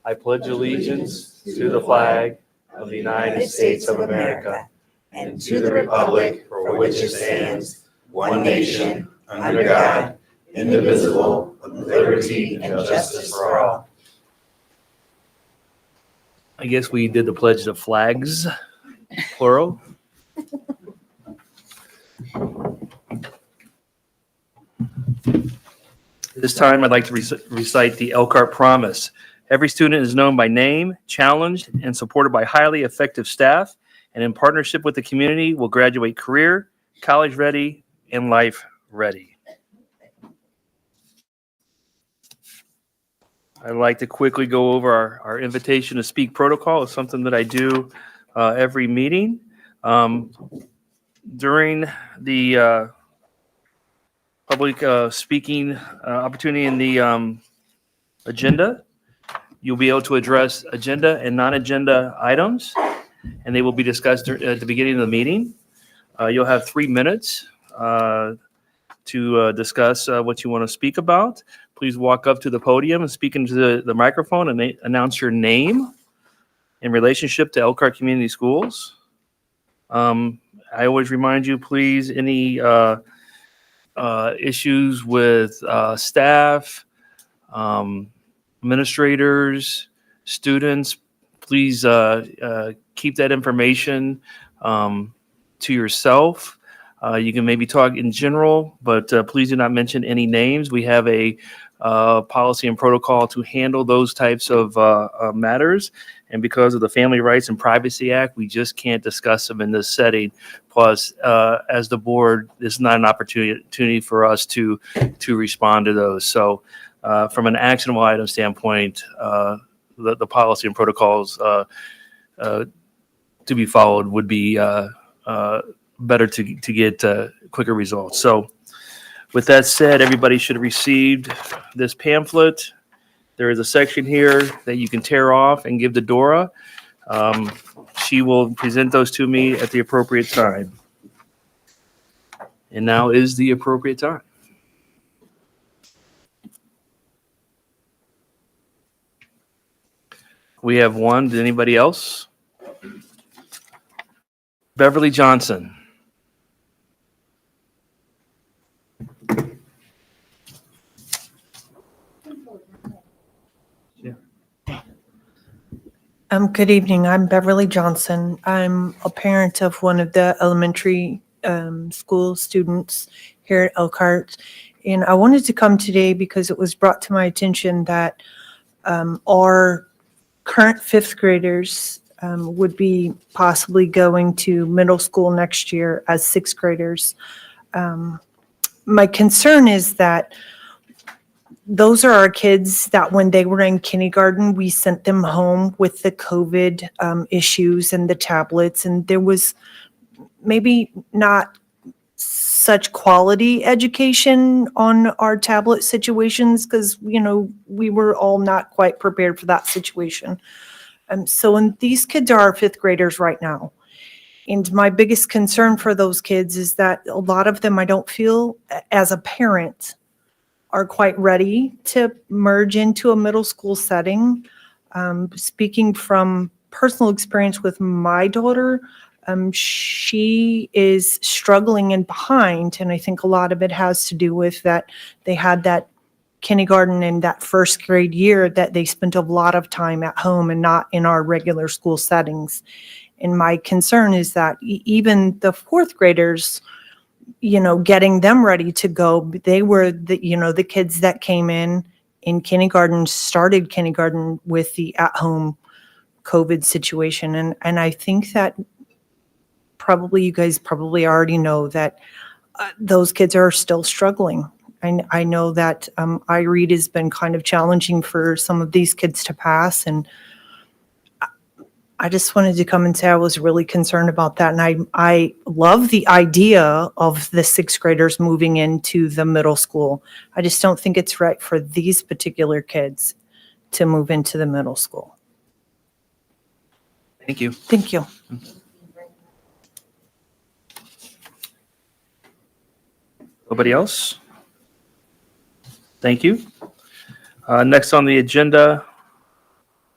I pledge allegiance to the flag of the United States of America and to the republic for which it stands, one nation, under God, indivisible, with liberty and justice for all. I guess we did the pledge of flags, plural. This time, I'd like to recite the Elkhart Promise. Every student is known by name, challenged, and supported by highly effective staff, and in partnership with the community, will graduate career, college ready, and life ready. I'd like to quickly go over our invitation to speak protocol. It's something that I do every meeting. During the public speaking opportunity in the agenda, you'll be able to address agenda and non-agenda items, and they will be discussed at the beginning of the meeting. You'll have 3 minutes to discuss what you want to speak about. Please walk up to the podium and speak into the microphone and announce your name in relationship to Elkhart Community Schools. I always remind you, please, any issues with staff, administrators, students, please keep that information to yourself. You can maybe talk in general, but please do not mention any names. We have a policy and protocol to handle those types of matters. And because of the Family Rights and Privacy Act, we just can't discuss them in this setting. Plus, as the board, it's not an opportunity for us to respond to those. So from an actionable item standpoint, the policy and protocols to be followed would be better to get quicker results. So with that said, everybody should have received this pamphlet. There is a section here that you can tear off and give to Dora. She will present those to me at the appropriate time. And now is the appropriate time. We have one. Did anybody else? Beverly Johnson. Good evening. I'm Beverly Johnson. I'm a parent of one of the elementary school students here at Elkhart. And I wanted to come today because it was brought to my attention that our current fifth graders would be possibly going to middle school next year as sixth graders. My concern is that those are our kids that when they were in kindergarten, we sent them home with the COVID issues and the tablets, and there was maybe not such quality education on our tablet situations because, you know, we were all not quite prepared for that situation. And these kids are our fifth graders right now. And my biggest concern for those kids is that a lot of them, I don't feel as a parent, are quite ready to merge into a middle school setting. Speaking from personal experience with my daughter, she is struggling and behind, and I think a lot of it has to do with that they had that kindergarten and that first grade year that they spent a lot of time at home and not in our regular school settings. And my concern is that even the fourth graders, you know, getting them ready to go, they were the kids that came in in kindergarten, started kindergarten with the at-home COVID situation. And I think that probably you guys probably already know that those kids are still struggling. I know that iRead has been kind of challenging for some of these kids to pass, and I just wanted to come and say I was really concerned about that. And I love the idea of the sixth graders moving into the middle school. I just don't think it's right for these particular kids to move into the middle school. Thank you. Thank you. Nobody else? Thank you. Next on the agenda,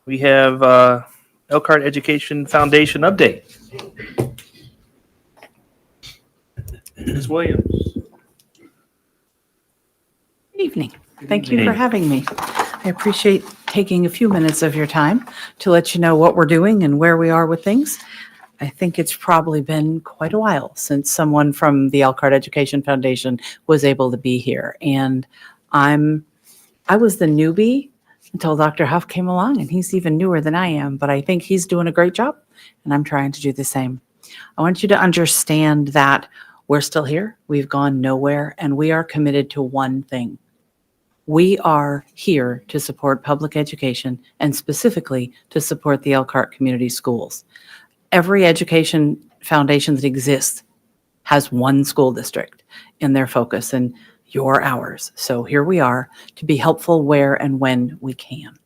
we have Elkhart Education Foundation update. Ms. Williams. Evening. Thank you for having me. I appreciate taking a few minutes of your time to let you know what we're doing and where we are with things. I think it's probably been quite a while since someone from the Elkhart Education Foundation was able to be here. And I was the newbie until Dr. Huff came along, and he's even newer than I am, but I think he's doing a great job, and I'm trying to do the same. I want you to understand that we're still here. We've gone nowhere, and we are committed to one thing. We are here to support public education and specifically to support the Elkhart Community Schools. Every education foundation that exists has one school district in their focus, and you're ours. So here we are to be helpful where and when we can.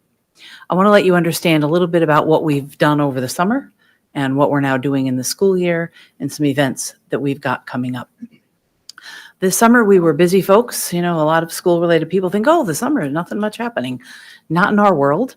I want to let you understand a little bit about what we've done over the summer and what we're now doing in the school year and some events that we've got coming up. This summer, we were busy folks. You know, a lot of school-related people think, oh, the summer, nothing much happening. Not in our world.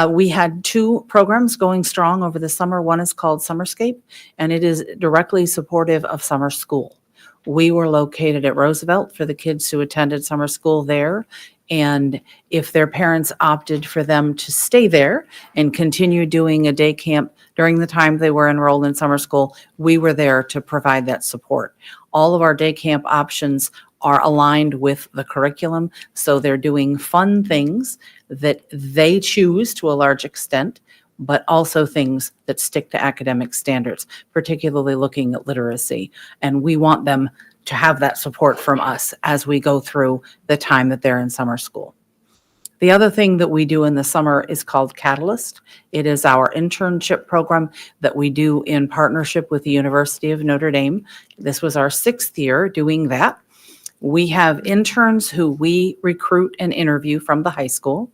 We had 2 programs going strong over the summer. One is called Summerscape, and it is directly supportive of summer school. We were located at Roosevelt for the kids who attended summer school there. And if their parents opted for them to stay there and continue doing a day camp during the time they were enrolled in summer school, we were there to provide that support. All of our day camp options are aligned with the curriculum, so they're doing fun things that they choose to a large extent, but also things that stick to academic standards, particularly looking at literacy. And we want them to have that support from us as we go through the time that they're in summer school. The other thing that we do in the summer is called Catalyst. It is our internship program that we do in partnership with the University of Notre Dame. This was our 6th year doing that. We have interns who we recruit and interview from the high school.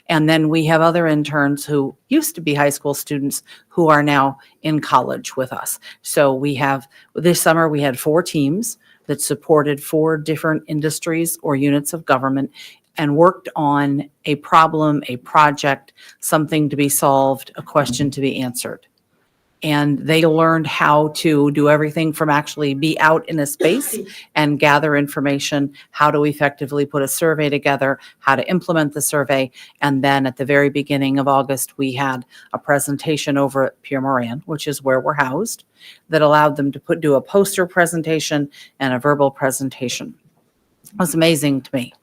And then we have other interns who used to be high school students who are now in college with us. So this summer we had 4 teams that supported 4 different industries or units of government and worked on a problem, a project, something to be solved, a question to be answered. And they learned how to do everything from actually be out in a space and gather information, how to effectively put a survey together, how to implement the survey. And then at the very beginning of August, we had a presentation over at Pierre Moran, which is where we're housed, that allowed them to do a poster presentation and a verbal presentation. It was amazing to me.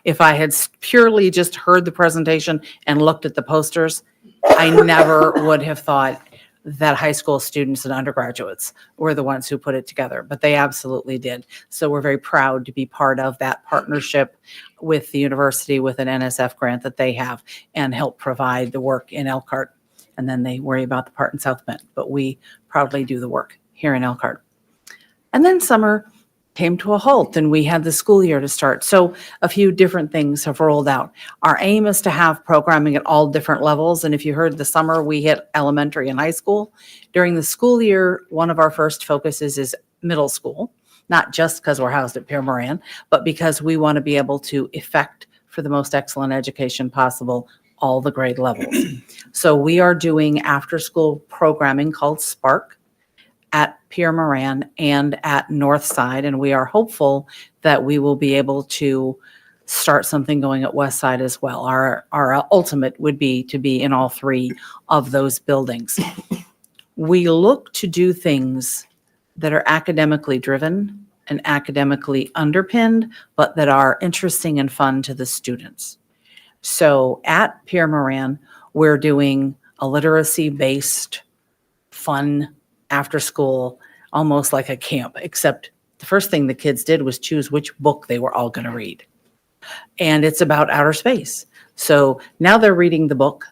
If I had purely just heard the presentation and looked at the posters, I never would have thought that high school students and undergraduates were the ones who put it together, but they absolutely did. So we're very proud to be part of that partnership with the university with an NSF grant that they have and help provide the work in Elkhart. And then they worry about the part in South Bend, but we proudly do the work here in Elkhart. And then summer came to a halt and we had the school year to start. So a few different things have rolled out. Our aim is to have programming at all different levels. And if you heard the summer, we hit elementary and high school. During the school year, one of our first focuses is middle school, not just because we're housed at Pierre Moran, but because we want to be able to effect for the most excellent education possible all the grade levels. So we are doing after-school programming called Spark at Pierre Moran and at Northside, and we are hopeful that we will be able to start something going at Westside as well. Our ultimate would be to be in all 3 of those buildings. We look to do things that are academically driven and academically underpinned, but that are interesting and fun to the students. So at Pierre Moran, we're doing a literacy-based fun after school, almost like a camp, except the first thing the kids did was choose which book they were all going to read. And it's about outer space. So now they're reading the book,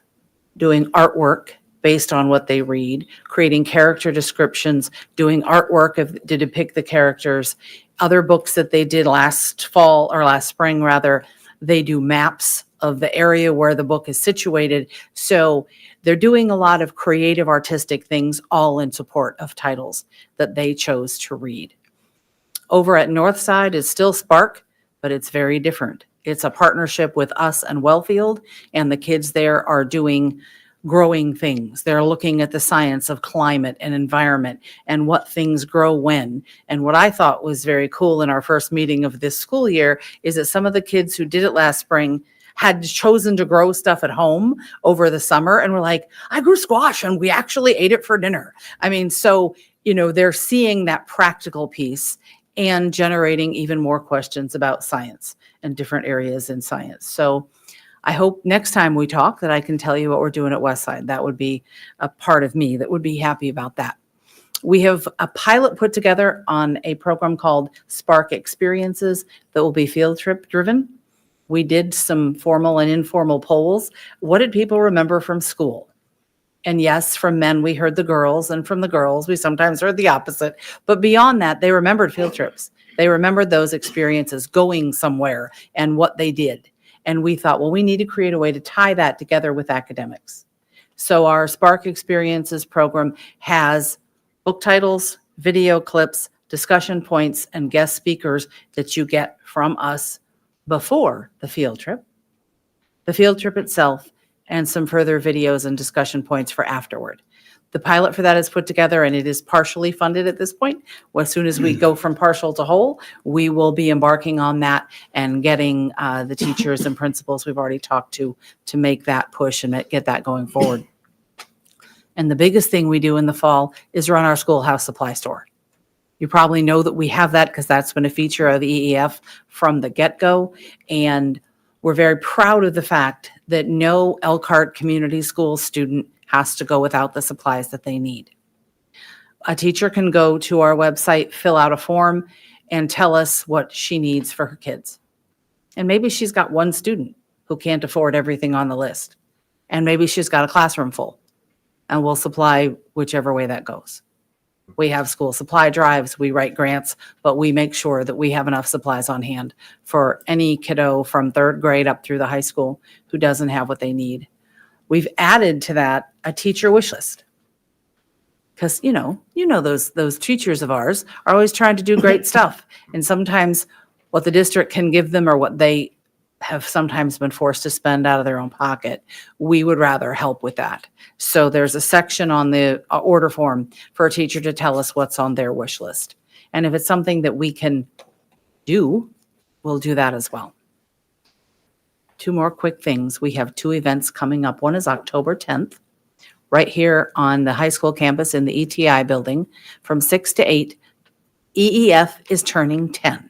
doing artwork based on what they read, creating character descriptions, doing artwork to depict the characters. Other books that they did last fall or last spring, rather, they do maps of the area where the book is situated. So they're doing a lot of creative, artistic things, all in support of titles that they chose to read. Over at Northside is still Spark, but it's very different. It's a partnership with us and Wellfield, and the kids there are doing growing things. They're looking at the science of climate and environment and what things grow when. And what I thought was very cool in our first meeting of this school year is that some of the kids who did it last spring had chosen to grow stuff at home over the summer and were like, I grew squash and we actually ate it for dinner. I mean, so, they're seeing that practical piece and generating even more questions about science and different areas in science. So I hope next time we talk that I can tell you what we're doing at Westside. That would be a part of me that would be happy about that. We have a pilot put together on a program called Spark Experiences that will be field trip driven. We did some formal and informal polls. What did people remember from school? And yes, from men, we heard the girls, and from the girls, we sometimes heard the opposite. But beyond that, they remembered field trips. They remembered those experiences, going somewhere and what they did. And we thought, well, we need to create a way to tie that together with academics. So our Spark Experiences program has book titles, video clips, discussion points, and guest speakers that you get from us before the field trip itself, and some further videos and discussion points for afterward. The pilot for that is put together, and it is partially funded at this point. Well, as soon as we go from partial to whole, we will be embarking on that and getting the teachers and principals we've already talked to make that push and get that going forward. And the biggest thing we do in the fall is run our schoolhouse supply store. You probably know that we have that because that's been a feature of the EEF from the get-go. And we're very proud of the fact that no Elkhart Community School student has to go without the supplies that they need. A teacher can go to our website, fill out a form, and tell us what she needs for her kids. And maybe she's got one student who can't afford everything on the list. And maybe she's got a classroom full, and we'll supply whichever way that goes. We have school supply drives, we write grants, but we make sure that we have enough supplies on hand for any kiddo from third grade up through the high school who doesn't have what they need. We've added to that a teacher wish list. Because, those teachers of ours are always trying to do great stuff. And sometimes what the district can give them or what they have sometimes been forced to spend out of their own pocket, we would rather help with that. So there's a section on the order form for a teacher to tell us what's on their wish list. And if it's something that we can do, we'll do that as well. Two more quick things. We have two events coming up. One is October 10th, right here on the high school campus in the ETI building from 6 to 8. EEF is turning 10.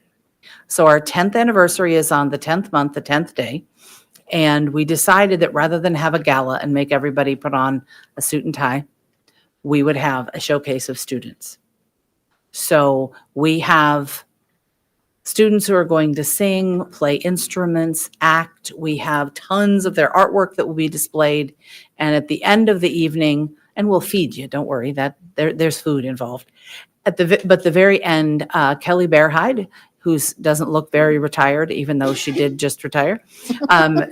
So our 10th anniversary is on the 10th month, the 10th day. And we decided that rather than have a gala and make everybody put on a suit and tie, we would have a showcase of students. So we have students who are going to sing, play instruments, act. We have tons of their artwork that will be displayed. And at the end of the evening, and we'll feed you, don't worry, that there's food involved. But the very end, Kelly Bearhide, who doesn't look very retired, even though she did just retire.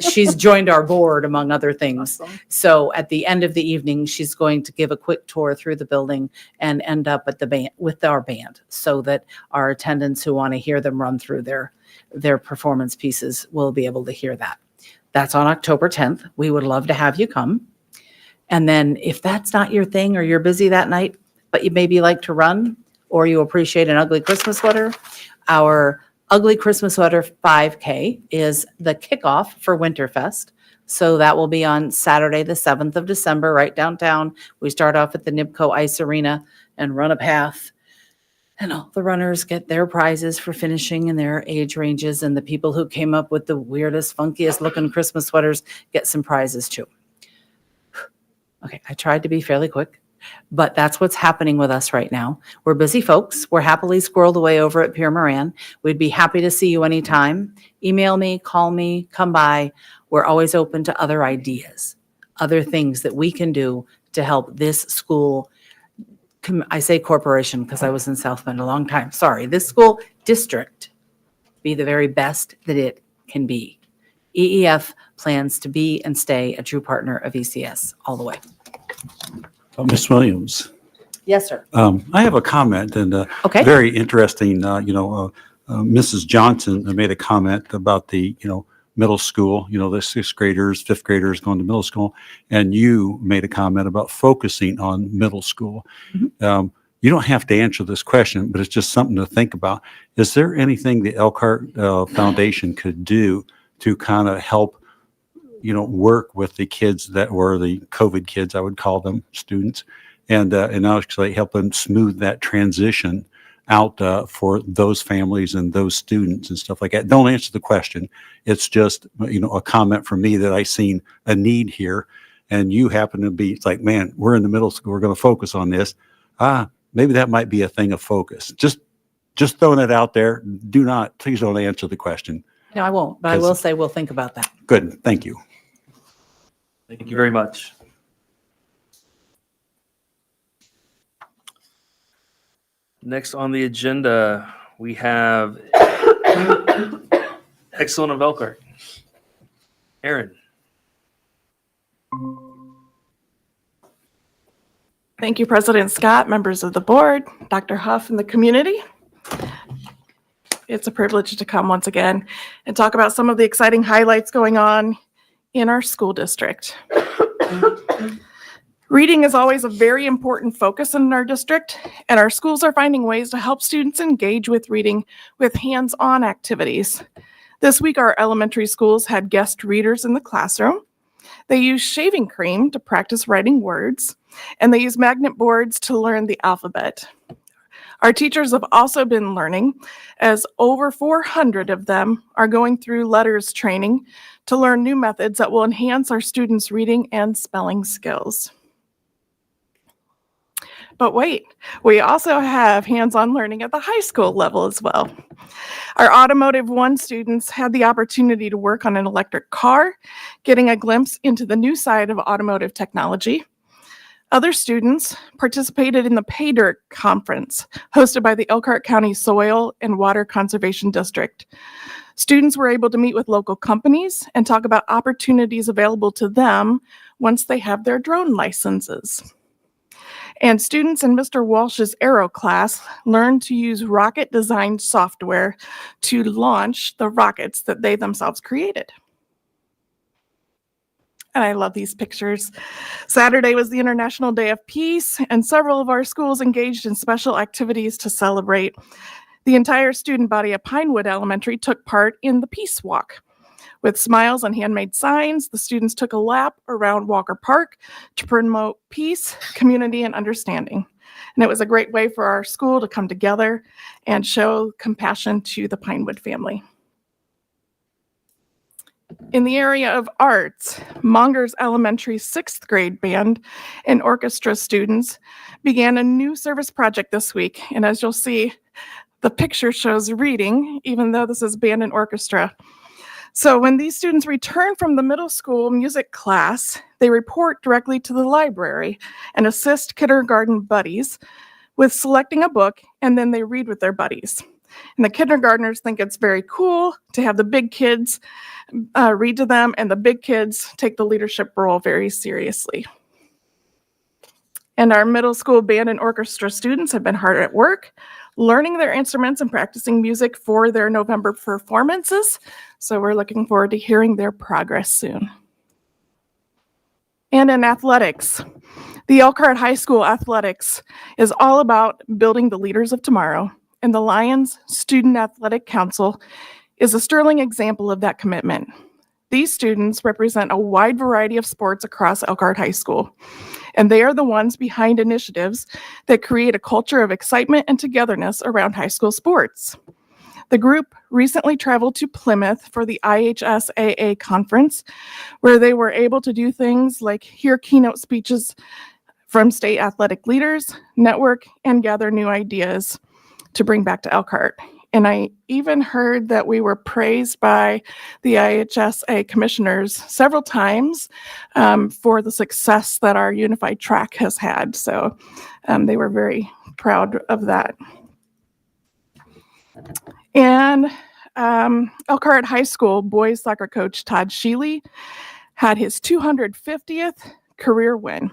She's joined our board, among other things. Awesome. So at the end of the evening, she's going to give a quick tour through the building and end up at the band with our band, so that our attendants who want to hear them run through their performance pieces will be able to hear that. That's on October 10th. We would love to have you come. And then if that's not your thing or you're busy that night, but you maybe like to run or you appreciate an ugly Christmas sweater, our Ugly Christmas Sweater 5K is the kickoff for Winterfest. So that will be on Saturday, the 7th of December, right downtown. We start off at the NIBCO Ice Arena and run a path And all the runners get their prizes for finishing in their age ranges, and the people who came up with the weirdest, funkiest looking Christmas sweaters get some prizes too. Okay, I tried to be fairly quick, but that's what's happening with us right now. We're busy folks. We're happily squirreled away over at Pierre Moran. We'd be happy to see you anytime. Email me, call me, come by. We're always open to other ideas, other things that we can do to help this school. I say corporation because I was in South Bend a long time. Sorry, this school district be the very best that it can be. EEF plans to be and stay a true partner of ECS all the way. Ms. Williams, Yes, sir. I have a comment and Okay. very interesting, Mrs. Johnson made a comment about the, middle school, the sixth graders, fifth graders going to middle school. And you made a comment about focusing on middle school. Mhm. You don't have to answer this question, but it's just something to think about. Is there anything the Elkhart Foundation could do to kind of help, work with the kids that were the COVID kids, I would call them, students, and actually help them smooth that transition out for those families and those students and stuff like that? Don't answer the question. It's just, a comment from me that I seen a need here, and you happen to be, it's like, man, we're in the middle school. We're going to focus on this. Maybe that might be a thing of focus. Just throwing it out there. Please don't answer the question. No, I won't, but I will say we'll think about that. Good. Thank you. Thank you very much. Next on the agenda, we have Excellent of Elkhart. Aaron. Thank you, President Scott, members of the board, Dr. Huff, and the community. It's a privilege to come once again and talk about some of the exciting highlights going on in our school district. Reading is always a very important focus in our district, and our schools are finding ways to help students engage with reading with hands-on activities. This week, our elementary schools had guest readers in the classroom. They use shaving cream to practice writing words, and they use magnet boards to learn the alphabet. Our teachers have also been learning, as over 400 of them are going through letters training to learn new methods that will enhance our students' reading and spelling skills. But wait, we also have hands-on learning at the high school level as well. Our Automotive 1 students had the opportunity to work on an electric car, getting a glimpse into the new side of automotive technology. Other students participated in the Pay Dirt Conference, hosted by the Elkhart County Soil and Water Conservation District. Students were able to meet with local companies and talk about opportunities available to them once they have their drone licenses. And students in Mr. Walsh's Aero class learned to use rocket design software to launch the rockets that they themselves created. And I love these pictures. Saturday was the International Day of Peace, and several of our schools engaged in special activities to celebrate. The entire student body at Pinewood Elementary took part in the Peace Walk. With smiles and handmade signs, the students took a lap around Walker Park to promote peace, community, and understanding. And it was a great way for our school to come together and show compassion to the Pinewood family. In the area of arts, Mongers Elementary 6th grade band and orchestra students began a new service project this week. And as you'll see, the picture shows reading, even though this is band and orchestra. So when these students return from the middle school music class, they report directly to the library and assist kindergarten buddies with selecting a book, and then they read with their buddies. And the kindergartners think it's very cool to have the big kids read to them, and the big kids take the leadership role very seriously. And our middle school band and orchestra students have been hard at work, learning their instruments and practicing music for their November performances. So we're looking forward to hearing their progress soon. And in athletics, the Elkhart High School athletics is all about building the leaders of tomorrow. And the Lions Student Athletic Council is a sterling example of that commitment. These students represent a wide variety of sports across Elkhart High School. and they are the ones behind initiatives that create a culture of excitement and togetherness around high school sports. The group recently traveled to Plymouth for the IHSAA conference, where they were able to do things like hear keynote speeches from state athletic leaders, network, and gather new ideas to bring back to Elkhart. And I even heard that we were praised by the IHSA commissioners several times for the success that our unified track has had. So they were very proud of that. And Elkhart High School boys soccer coach Todd Sheely had his 250th career win.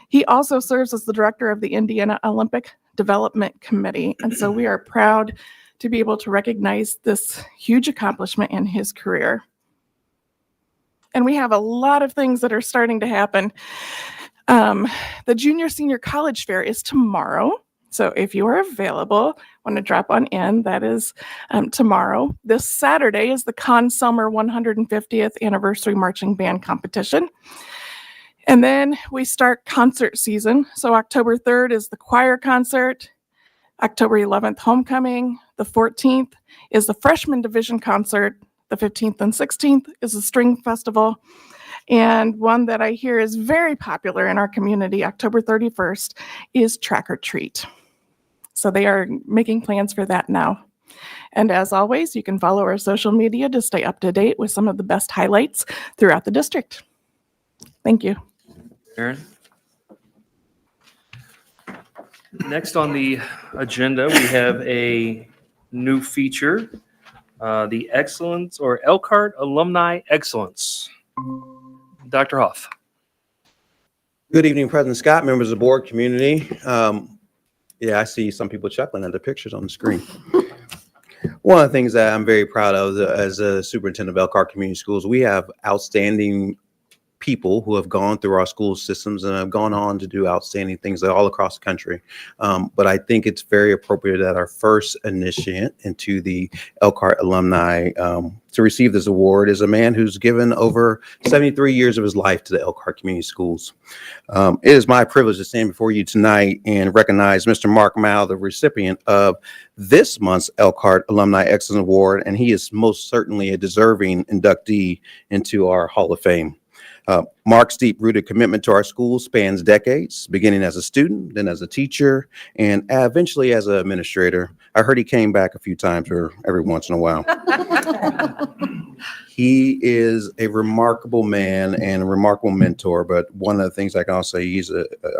He also serves as the director of the Indiana Olympic Development Committee. And so we are proud to be able to recognize this huge accomplishment in his career. And we have a lot of things that are starting to happen. The Junior Senior College Fair is tomorrow. So if you are available, want to drop on in, that is tomorrow. This Saturday is the Con Summer 150th Anniversary Marching Band Competition. And then we start concert season. So October 3rd is the choir concert. October 11th, homecoming. The 14th is the freshman division concert. The 15th and 16th is the string festival. And one that I hear is very popular in our community, October 31st, is Track or Treat. So they are making plans for that now. And as always, you can follow our social media to stay up to date with some of the best highlights throughout the district. Thank you. Aaron? Next on the agenda, we have a new feature, the Excellence or Elkhart Alumni Excellence. Dr. Hoff. Good evening, President Scott, members of the board, community. Yeah, I see some people chuckling at the pictures on the screen. One of the things that I'm very proud of as a superintendent of Elkhart Community Schools, we have outstanding people who have gone through our school systems and have gone on to do outstanding things all across the country. But I think it's very appropriate that our first initiate into the Elkhart alumni to receive this award is a man who's given over 73 years of his life to the Elkhart Community Schools. It is my privilege to stand before you tonight and recognize Mr. Mark Mao, the recipient of this month's Elkhart Alumni Excellence Award, and he is most certainly a deserving inductee into our Hall of Fame. Mark's deep-rooted commitment to our school spans decades, beginning as a student, then as a teacher, and eventually as an administrator. I heard he came back a few times or every once in a while. He is a remarkable man and a remarkable mentor, but one of the things I can also say,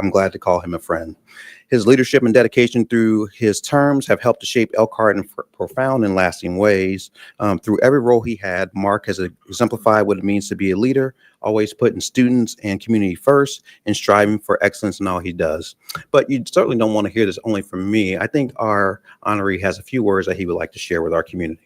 I'm glad to call him a friend. His leadership and dedication through his terms have helped to shape Elkhart in profound and lasting ways. Through every role he had, Mark has exemplified what it means to be a leader, always putting students and community first and striving for excellence in all he does. But you certainly don't want to hear this only from me. I think our honoree has a few words that he would like to share with our community.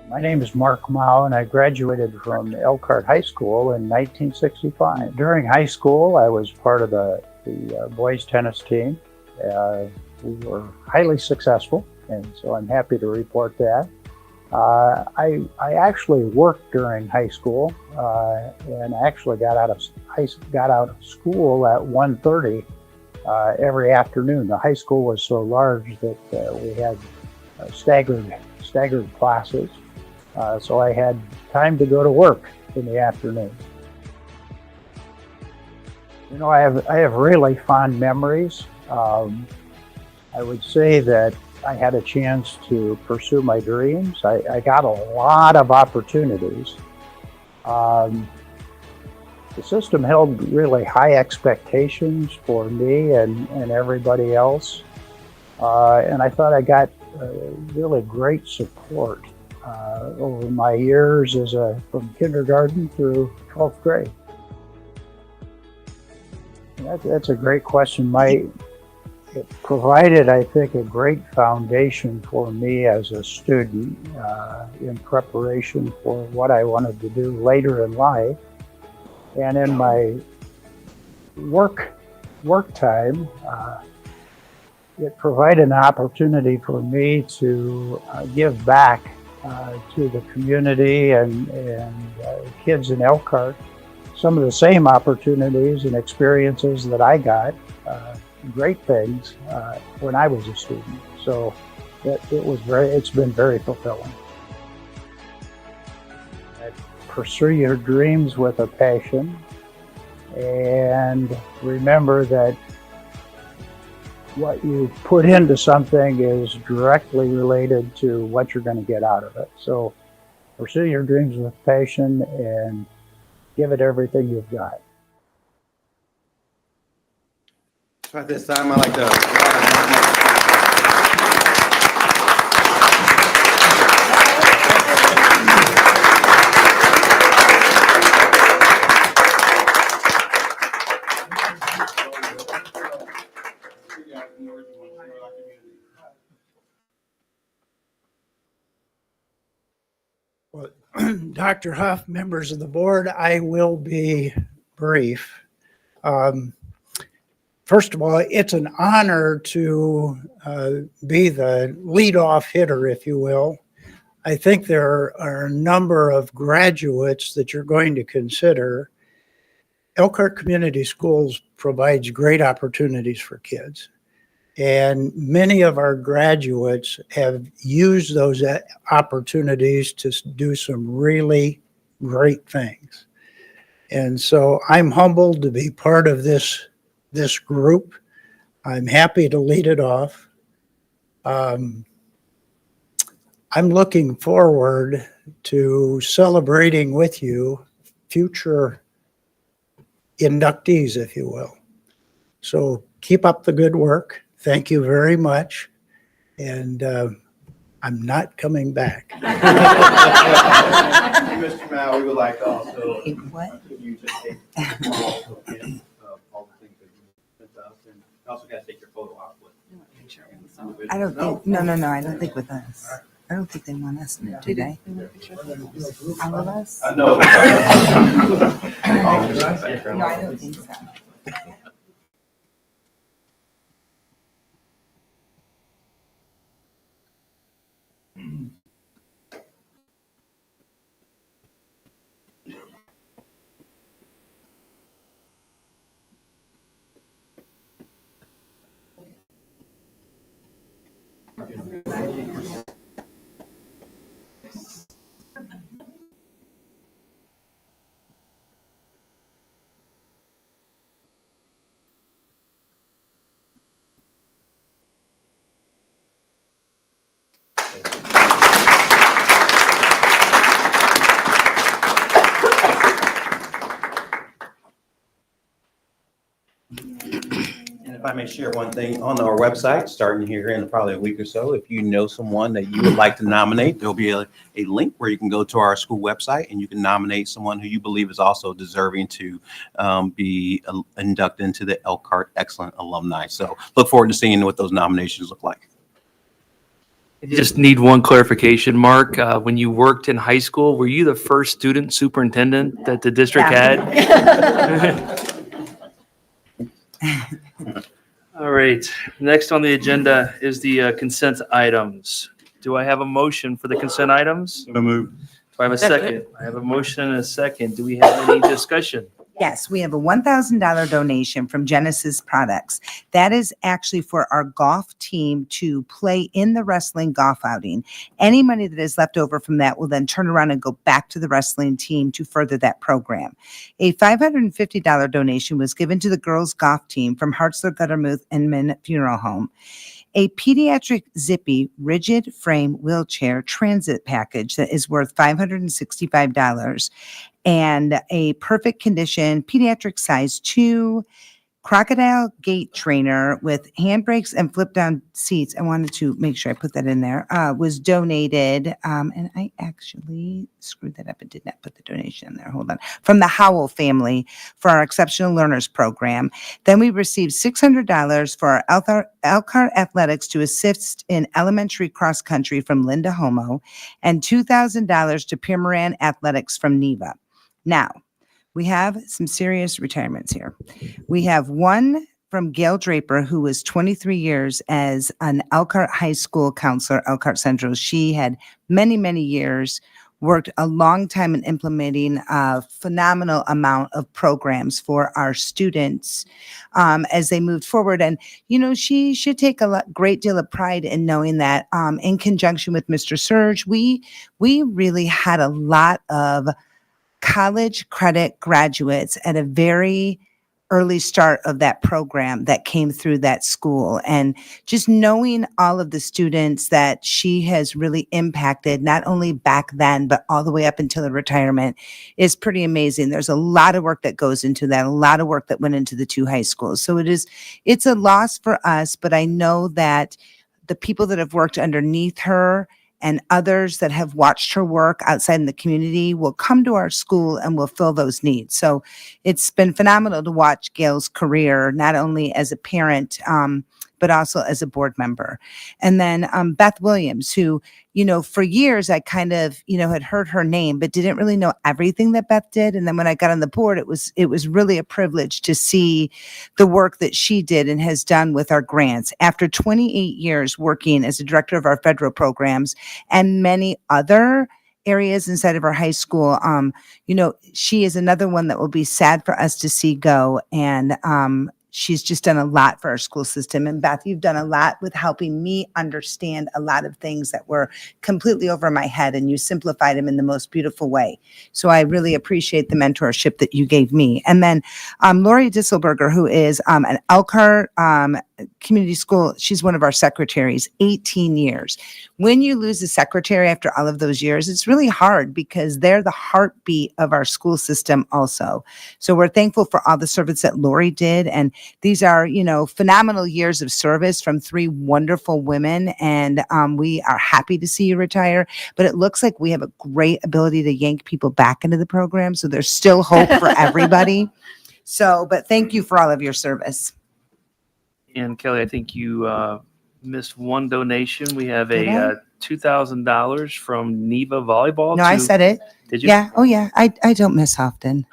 My name is Mark Mao, and I graduated from Elkhart High School in 1965. During high school, I was part of the boys tennis team. We were highly successful, and so I'm happy to report that. I actually worked during high school, and actually got out of school at 1:30 every afternoon. The high school was so large that we had staggered classes. So I had time to go to work in the afternoon. You know, I have really fond memories. I would say that I had a chance to pursue my dreams. I got a lot of opportunities. The system held really high expectations for me and everybody else. And I thought I got really great support over my years from kindergarten through 12th grade. That's a great question. It provided, I think, a great foundation for me as a student in preparation for what I wanted to do later in life. And in my work time, it provided an opportunity for me to give back to the community and kids in Elkhart some of the same opportunities and experiences that I got, great things, when I was a student. So it's been very fulfilling. Pursue your dreams with a passion, and remember that what you put into something is directly related to what you're going to get out of it. So pursue your dreams with passion and give it everything you've got. So at this time, I'd like to Well, Dr. Huff, members of the board, I will be brief. First of all, it's an honor to be the leadoff hitter, if you will. I think there are a number of graduates that you're going to consider. Elkhart Community Schools provides great opportunities for kids. And many of our graduates have used those opportunities to do some really great things. And so I'm humbled to be part of this group. I'm happy to lead it off. I'm looking forward to celebrating with you future inductees, if you will. So keep up the good work. Thank you very much. And I'm not coming back. Mr. Mao, we would like to also. What? Could you just take all the things that you sent us, and also got to take your photo off with. I don't think, no, I don't think with us. I don't think they want us in it, do they? All of us? No. No, I don't think so. And if I may share one thing, on our website, starting here in probably a week or so, if you know someone that you would like to nominate, there'll be a link where you can go to our school website and you can nominate someone who you believe is also deserving to be inducted into the Elkhart Excellent Alumni. So look forward to seeing what those nominations look like. I just need one clarification, Mark. When you worked in high school, were you the first student superintendent that the district had? All right. Next on the agenda is the consent items. Do I have a motion for the consent items? So moved. Do I have a second? I have a motion and a second. Do we have any discussion? Yes, we have a $1,000 donation from Genesis Products. That is actually for our golf team to play in the wrestling golf outing. Any money that is left over from that will then turn around and go back to the wrestling team to further that program. A $550 donation was given to the girls golf team from Hartzler Guttermuth and Men Funeral Home. A pediatric Zippy rigid frame wheelchair transit package that is worth $565, and a perfect condition pediatric size 2 crocodile gate trainer with handbrakes and flip down seats. I wanted to make sure I put that in there, was donated. And I actually screwed that up and did not put the donation in there. Hold on. From the Howell family for our Exceptional Learners Program. Then we received $600 for our Elkhart Athletics to assist in elementary cross country from Linda Homo, and $2,000 to Pierre Moran Athletics from Neva. Now, we have some serious retirements here. We have one from Gail Draper, who was 23 years as an Elkhart High School counselor, Elkhart Central. She had many, many years, worked a long time in implementing a phenomenal amount of programs for our students as they moved forward. And, she should take a great deal of pride in knowing that in conjunction with Mr. Surge, we really had a lot of college credit graduates at a very early start of that program that came through that school. And just knowing all of the students that she has really impacted, not only back then, but all the way up until her retirement, is pretty amazing. There's a lot of work that goes into that, a lot of work that went into the two high schools. So it's a loss for us, but I know that the people that have worked underneath her and others that have watched her work outside in the community will come to our school and will fill those needs. So it's been phenomenal to watch Gail's career, not only as a parent, but also as a board member. And then Beth Williams, who, for years I kind of, had heard her name, but didn't really know everything that Beth did. And then when I got on the board, it was really a privilege to see the work that she did and has done with our grants. After 28 years working as a director of our federal programs and many other areas inside of our high school, she is another one that will be sad for us to see go. And she's just done a lot for our school system. And Beth, you've done a lot with helping me understand a lot of things that were completely over my head, and you simplified them in the most beautiful way. So I really appreciate the mentorship that you gave me. And then Lori Disselberger, who is an Elkhart community school, she's one of our secretaries, 18 years. When you lose a secretary after all of those years, it's really hard because they're the heartbeat of our school system also. So we're thankful for all the service that Lori did. And these are, phenomenal years of service from three wonderful women. And we are happy to see you retire. But it looks like we have a great ability to yank people back into the program. So there's still hope for everybody. But thank you for all of your service. And Kelly, I think you missed one donation. We have Did a $2,000 from Neva Volleyball. No, I said it. Did you? Yeah. Oh, yeah. I don't miss often.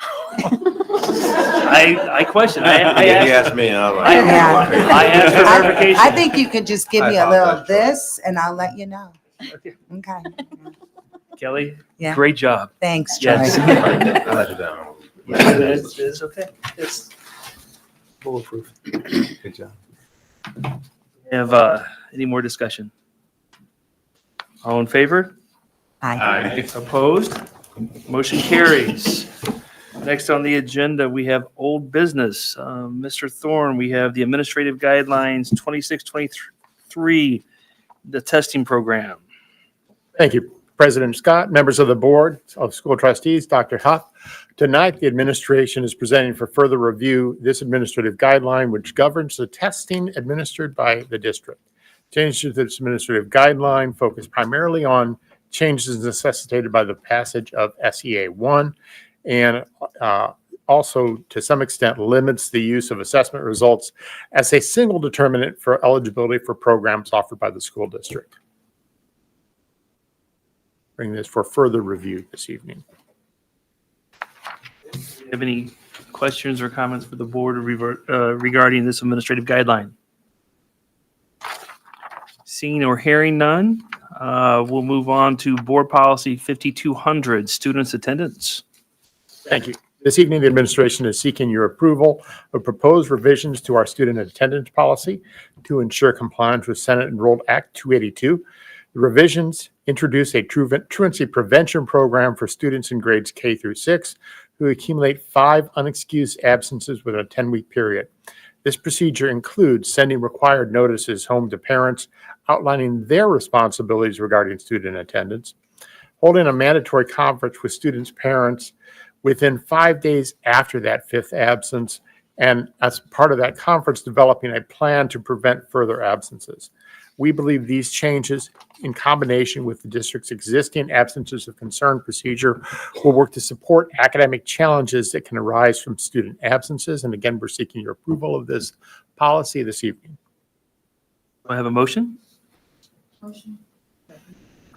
I question. He asked me, and I was like. Yeah. I asked for verification. I think you could just give me a little of this and I'll let you know. Okay. Kelly, Yeah. great job. Thanks, Troy. Yes. I let it down. It's okay. It's bulletproof. Good job. Have any more discussion? All in favor? Aye. Opposed? Motion carries. Next on the agenda, we have old business. Mr. Thorne, we have the administrative guidelines 2623, the testing program. Thank you, President Scott, members of the Board of School Trustees, Dr. Huff. Tonight, the administration is presenting for further review this administrative guideline, which governs the testing administered by the district. Changes to this administrative guideline focus primarily on changes necessitated by the passage of SEA 1 and also, to some extent, limits the use of assessment results as a single determinant for eligibility for programs offered by the school district. Bring this for further review this evening. Do you have any questions or comments for the board regarding this administrative guideline? Seeing or hearing none, we'll move on to Board Policy 5200, students' attendance. Thank you. This evening, the administration is seeking your approval of proposed revisions to our student attendance policy to ensure compliance with Senate Enrolled Act 282. The revisions introduce a truancy prevention program for students in grades K through 6 who accumulate 5 unexcused absences within a 10-week period. This procedure includes sending required notices home to parents outlining their responsibilities regarding student attendance, holding a mandatory conference with students' parents within 5 days after that 5th absence, and as part of that conference, developing a plan to prevent further absences. We believe these changes, in combination with the district's existing absences of concern procedure, will work to support academic challenges that can arise from student absences. And again, we're seeking your approval of this policy this evening. Do I have a motion? Motion.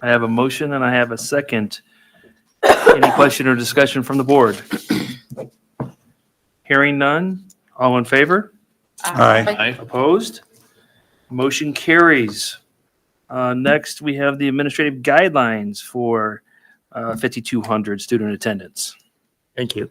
I have a motion and I have a second. Any question or discussion from the board? Hearing none, all in favor? Aye. Opposed? Motion carries. Next, we have the administrative guidelines for 5,200 student attendance. Thank you.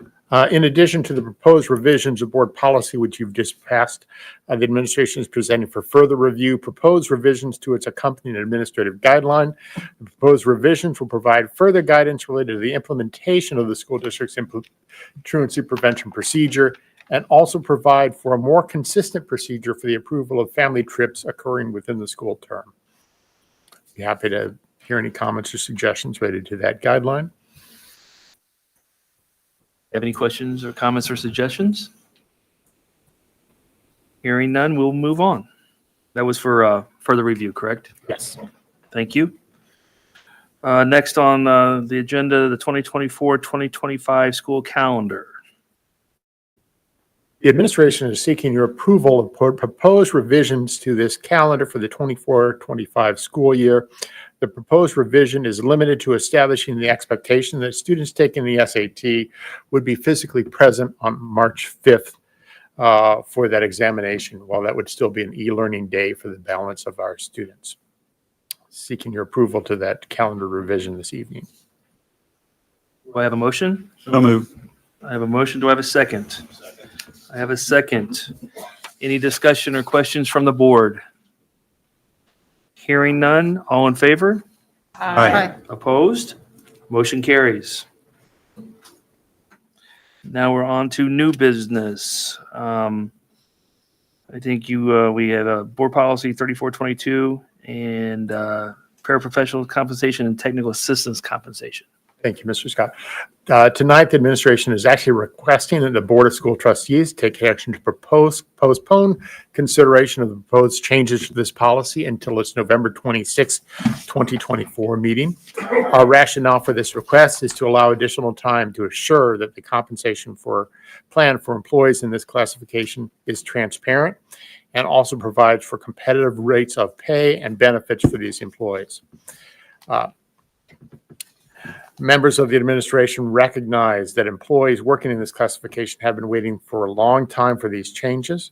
In addition to the proposed revisions of board policy, which you've just passed, the administration is presenting for further review proposed revisions to its accompanying administrative guideline. The proposed revisions will provide further guidance related to the implementation of the school district's truancy prevention procedure and also provide for a more consistent procedure for the approval of family trips occurring within the school term. Be happy to hear any comments or suggestions related to that guideline. Have any questions or comments or suggestions? Hearing none, we'll move on. That was for further review, correct? Yes. Thank you. Next on the agenda, the 2024-2025 school calendar. The administration is seeking your approval of proposed revisions to this calendar for the 24-25 school year. The proposed revision is limited to establishing the expectation that students taking the SAT would be physically present on March 5th for that examination, while that would still be an e-learning day for the balance of our students. Seeking your approval to that calendar revision this evening. Do I have a motion? So moved. I have a motion. Do I have a second? I have a second. Any discussion or questions from the board? Hearing none, all in favor? Aye. Opposed? Motion carries. Now we're on to new business. I think we have a board policy 3422 and paraprofessional compensation and technical assistance compensation. Thank you, Mr. Scott. Tonight, the administration is actually requesting that the Board of School Trustees take action to postpone consideration of the proposed changes to this policy until its November 26, 2024 meeting. Our rationale for this request is to allow additional time to assure that the compensation plan for employees in this classification is transparent and also provides for competitive rates of pay and benefits for these employees. Members of the administration recognize that employees working in this classification have been waiting for a long time for these changes.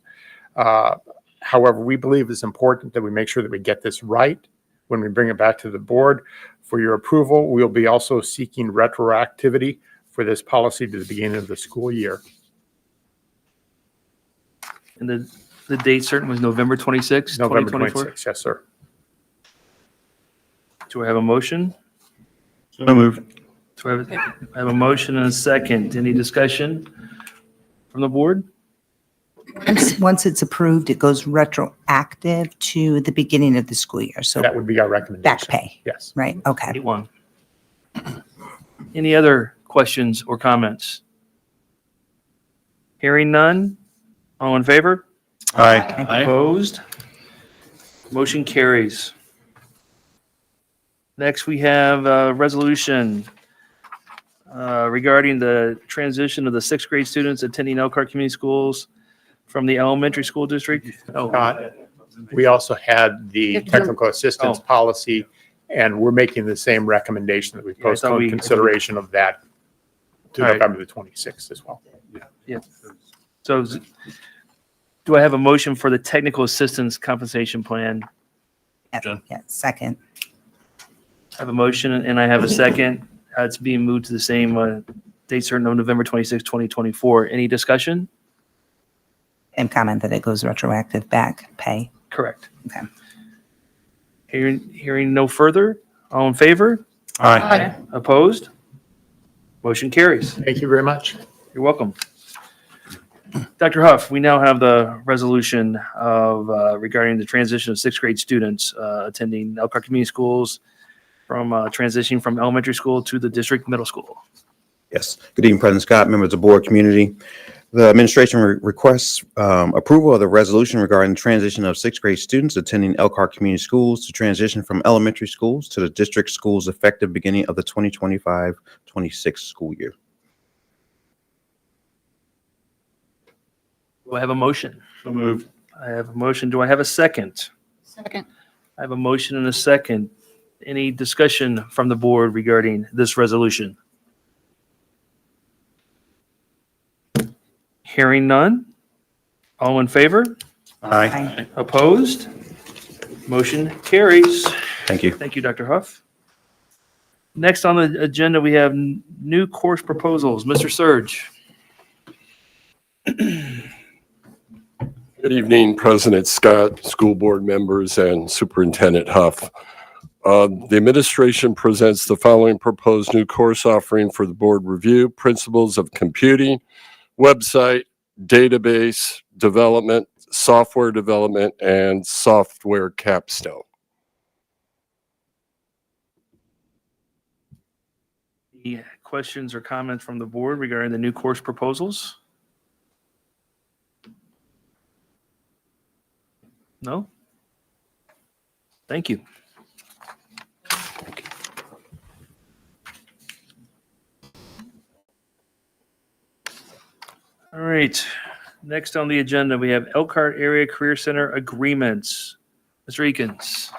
However, we believe it's important that we make sure that we get this right when we bring it back to the board for your approval. We'll be also seeking retroactivity for this policy to the beginning of the school year. And the date certain was November 26, November 2024? 26, yes, sir. Do I have a motion? So moved. Do I have a motion and a second? Any discussion from the board? Once it's approved, it goes retroactive to the beginning of the school year. So That would be our recommendation. back pay, Yes. right? Okay. 8-1. Any other questions or comments? Hearing none. All in favor? Aye. Opposed? Motion carries. Next, we have a resolution regarding the transition of the sixth grade students attending Elkhart Community Schools from the elementary school district. We also had the You have to- technical assistance Oh. policy, and we're making the same recommendation that we Yeah, I thought postpone we- consideration of that to All right. November the 26th as well. So do I have a motion for the technical assistance compensation plan? Yeah, second. I have a motion and I have a second. It's being moved to the same date certain of November 26, 2024. Any discussion? And comment that it goes retroactive back pay. Correct. Okay. Hearing no further, all in favor? Aye. Opposed? Motion carries. Thank you very much. You're welcome. Dr. Huff, we now have the resolution of regarding the transition of sixth grade students attending Elkhart Community Schools from transitioning from elementary school to the district middle school. Yes. Good evening, President Scott, members of the board, community. The administration requests approval of the resolution regarding the transition of sixth grade students attending Elkhart Community Schools to transition from elementary schools to the district schools effective beginning of the 2025-26 school year. Do I have a motion? So moved. I have a motion. Do I have a second? Second. I have a motion and a second. Any discussion from the board regarding this resolution? Hearing none. All in favor? Aye. Opposed? Motion carries. Thank you. Thank you, Dr. Huff. Next on the agenda, we have new course proposals. Mr. Surge. Good evening, President Scott, school board members, and Superintendent Huff. The administration presents the following proposed new course offering for the board review: principles of computing, website, database development, software development, and software capstone. Any questions or comments from the board regarding the new course proposals? No? Thank you. All right. Next on the agenda, we have Elkhart Area Career Center agreements. Mr. Eakins.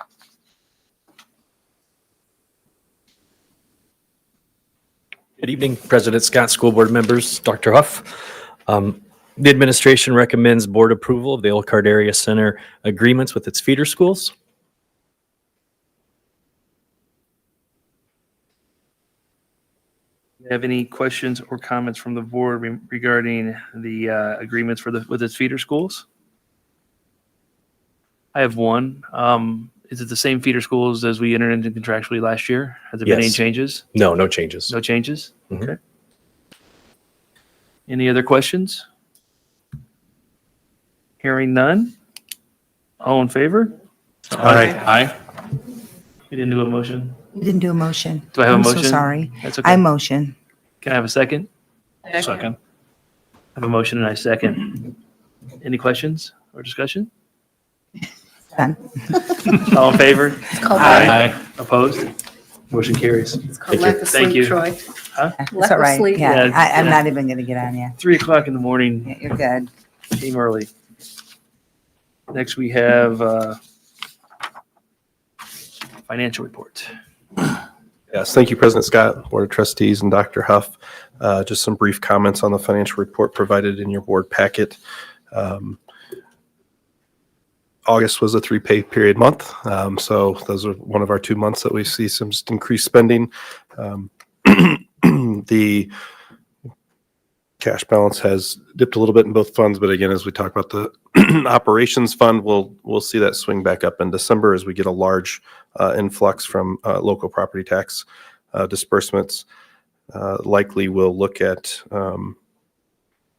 Good evening, President Scott, school board members, Dr. Huff. The administration recommends board approval of the Elkhart Area Center agreements with its feeder schools. Do you have any questions or comments from the board regarding the agreements with its feeder schools? I have one. Is it the same feeder schools as we entered into contractually last year? Has there been any Yes. changes? No, no changes. No changes? Mhm. Okay. Any other questions? Hearing none. All in favor? Aye. We didn't do a motion. We didn't do a motion. Do I have a I'm motion? so sorry. That's okay. I motion. Can I have a second? Second. I have a motion and I second. Any questions or discussion? Done. All in favor? It's called Aye. Opposed? Motion carries. It's called lack of Thank sleep, you. Troy. Huh? That's Lack all of right. sleep. Yeah, Yeah, I'm yeah. not even going to get on you. 3:00 in the morning, Yeah, you're good. came early. Next, we have financial report. Yes, thank you, President Scott, Board of Trustees, and Dr. Huff. Just some brief comments on the financial report provided in your board packet. August was a 3-pay period month, so those are one of our 2 months that we see some increased spending. The cash balance has dipped a little bit in both funds, but again, as we talk about the operations fund, we'll see that swing back up in December as we get a large influx from local property tax disbursements. Likely we'll look at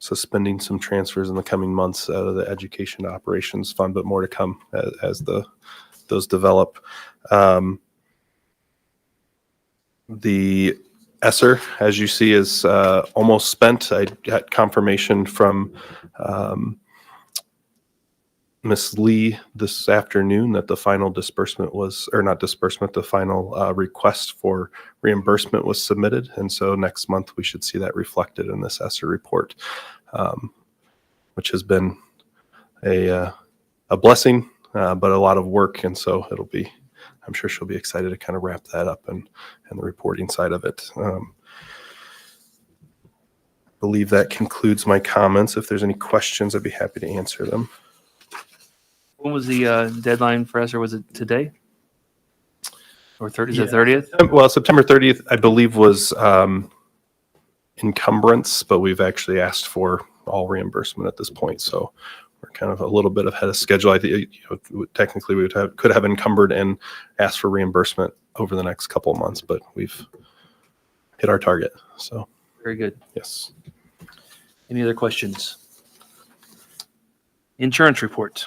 suspending some transfers in the coming months out of the education operations fund, but more to come as those develop. The ESSER, as you see, is almost spent. I got confirmation from Ms. Lee this afternoon that the final disbursement was, or not disbursement, the final request for reimbursement was submitted. And so next month we should see that reflected in this ESSER report, which has been a blessing, but a lot of work. And so it'll be, I'm sure she'll be excited to kind of wrap that up and the reporting side of it. Believe that concludes my comments. If there's any questions, I'd be happy to answer them. When was the deadline for us, or was it today? Or 30th? Is it Yeah. 30th? Well, September 30th, I believe, was encumbrance, but we've actually asked for all reimbursement at this point. So we're kind of a little bit ahead of schedule. I think, technically we could have encumbered and asked for reimbursement over the next couple of months, but we've hit our target. So Very good. yes. Any other questions? Insurance report.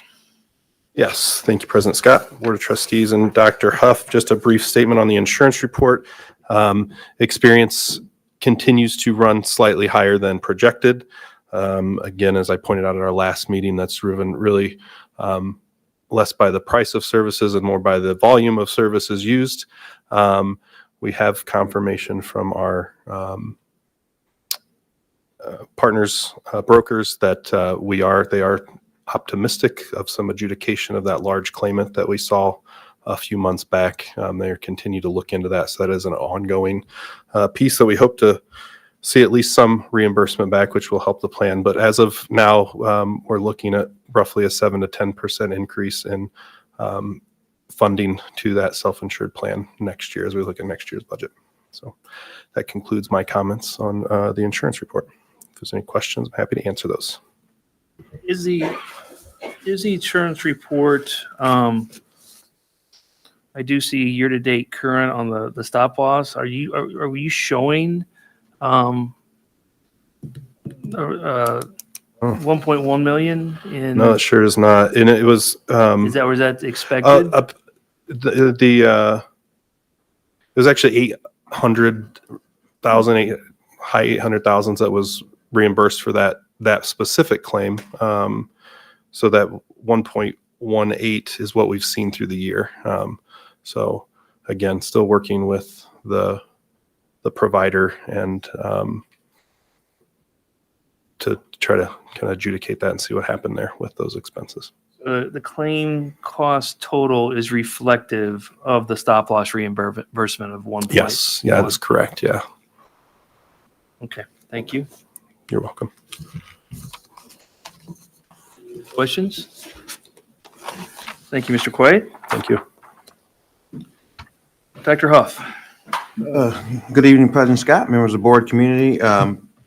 Yes, thank you, President Scott, Board of Trustees, and Dr. Huff. Just a brief statement on the insurance report. Experience continues to run slightly higher than projected. Again, as I pointed out at our last meeting, that's driven really less by the price of services and more by the volume of services used. We have confirmation from our partners, brokers, that they are optimistic of some adjudication of that large claimant that we saw a few months back. They continue to look into that. So that is an ongoing piece that we hope to see at least some reimbursement back, which will help the plan. But as of now, we're looking at roughly a 7 to 10% increase in funding to that self-insured plan next year as we look at next year's budget. So that concludes my comments on the insurance report. If there's any questions, I'm happy to answer those. Is the insurance report, I do see year-to-date current on the stop loss. Are you showing 1.1 million in? No, it sure is not. And it was. Was that expected? It was actually 800,000, high 800,000s that was reimbursed for that specific claim. So that 1.18 is what we've seen through the year. So again, still working with the provider and to try to kind of adjudicate that and see what happened there with those expenses. The claim cost total is reflective of the stop loss reimbursement of 1. Yes, yeah, that's correct. Yeah. Okay, thank you. You're welcome. Questions? Thank you, Mr. Quaid. Thank you. Dr. Huff. Good evening, President Scott, members of the board, community.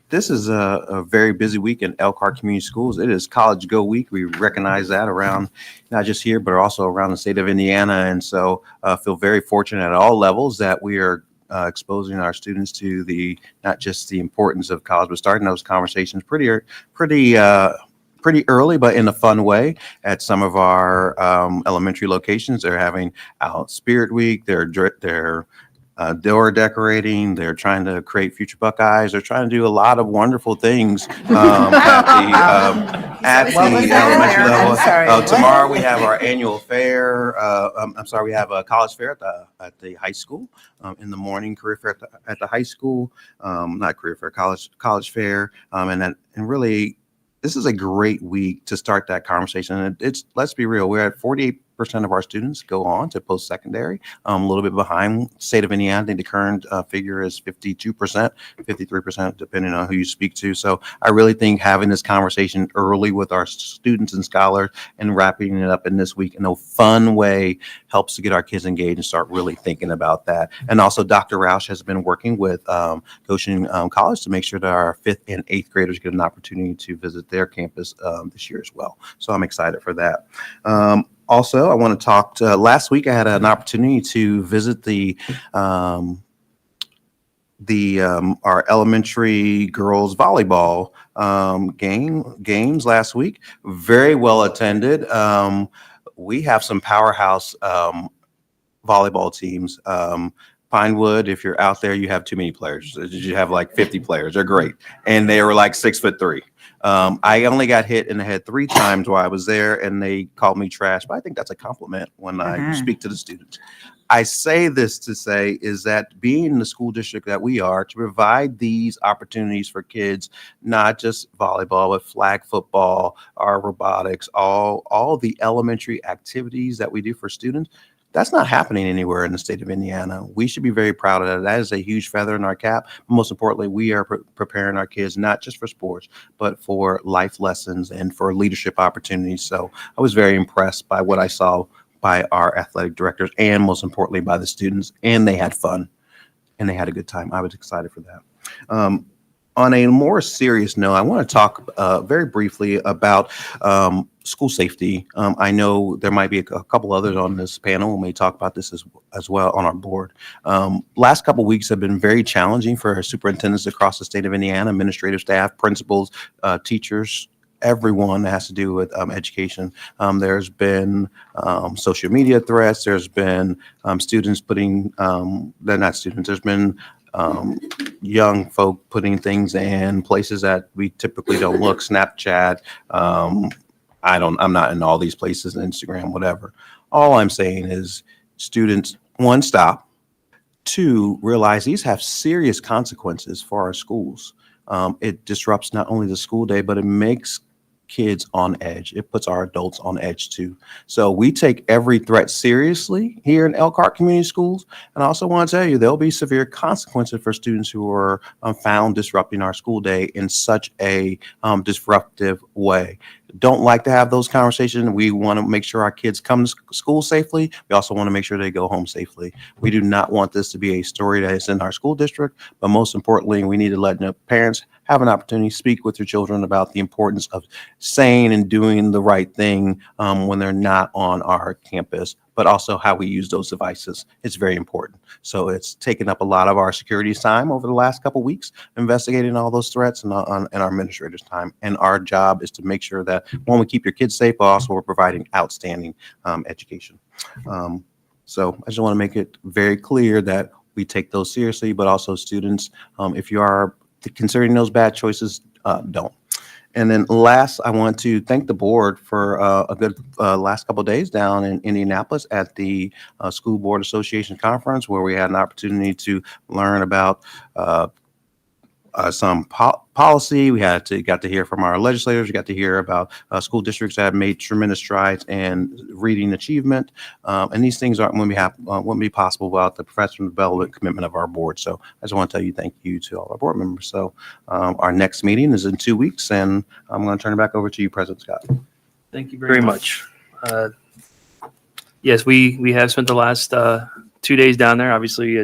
This is a very busy week in Elkhart Community Schools. It is College Go Week. We recognize that around, not just here, but also around the state of Indiana. And so feel very fortunate at all levels that we are exposing our students to not just the importance of college, but starting those conversations pretty early, but in a fun way at some of our elementary locations. They're having out Spirit Week. They're door decorating. They're trying to create future Buckeyes. They're trying to do a lot of wonderful things at the elementary level. Tomorrow we have our annual fair. We have a college fair at the high school in the morning. Career fair at the high school, not career fair, college fair, and really. This is a great week to start that conversation. And let's be real, we're at 48% of our students go on to post-secondary, a little bit behind state of Indiana. I think the current figure is 52%, 53%, depending on who you speak to. So I really think having this conversation early with our students and scholars and wrapping it up in this week in a fun way helps to get our kids engaged and start really thinking about that. And also Dr. Roush has been working with Goshen College to make sure that our 5th and 8th graders get an opportunity to visit their campus this year as well. So I'm excited for that. Also, I want to talk last week I had an opportunity to visit our elementary girls volleyball games last week. Very well attended. We have some powerhouse volleyball teams. Pinewood, if you're out there, you have too many players. You have like 50 players. They're great. And they were like 6'3". I only got hit in the head 3 times while I was there, and they called me trash. But I think that's a compliment when I speak to the students. I say this to say is that being the school district that we are, to provide these opportunities for kids, not just volleyball, but flag football, our robotics, all the elementary activities that we do for students, that's not happening anywhere in the state of Indiana. We should be very proud of that. That is a huge feather in our cap. Most importantly, we are preparing our kids, not just for sports, but for life lessons and for leadership opportunities. So I was very impressed by what I saw by our athletic directors and most importantly by the students, and they had fun and they had a good time. I was excited for that. On a more serious note, I want to talk very briefly about school safety. I know there might be a couple others on this panel who may talk about this as well on our board. Last couple of weeks have been very challenging for superintendents across the state of Indiana, administrative staff, principals, teachers, everyone that has to do with education. There's been social media threats. There's been students putting, they're not students, there's been young folk putting things in places that we typically don't look, Snapchat. I'm not in all these places, Instagram, whatever. All I'm saying is students, 1, stop. 2, realize these have serious consequences for our schools. It disrupts not only the school day, but it makes kids on edge. It puts our adults on edge too. So we take every threat seriously here in Elkhart Community Schools. And I also want to tell you, there'll be severe consequences for students who are found disrupting our school day in such a disruptive way. Don't like to have those conversations. We want to make sure our kids come to school safely. We also want to make sure they go home safely. We do not want this to be a story that is in our school district, but most importantly, we need to let the parents have an opportunity to speak with their children about the importance of saying and doing the right thing when they're not on our campus, but also how we use those devices. It's very important. So it's taken up a lot of our security's time over the last couple of weeks, investigating all those threats and our administrators' time. And our job is to make sure that one, we keep your kids safe, but also we're providing outstanding education. So I just want to make it very clear that we take those seriously, but also students, if you are considering those bad choices, don't. And then last, I want to thank the board for a good last couple of days down in Indianapolis at the School Board Association Conference, where we had an opportunity to learn about some policy. We got to hear from our legislators. We got to hear about school districts that have made tremendous strides in reading achievement. And these things wouldn't be possible without the professional development commitment of our board. So I just want to tell you thank you to all our board members. So our next meeting is in 2 weeks, and I'm going to turn it back over to you, President Scott. Thank you very much. Yes, we have spent the last 2 days down there. Obviously,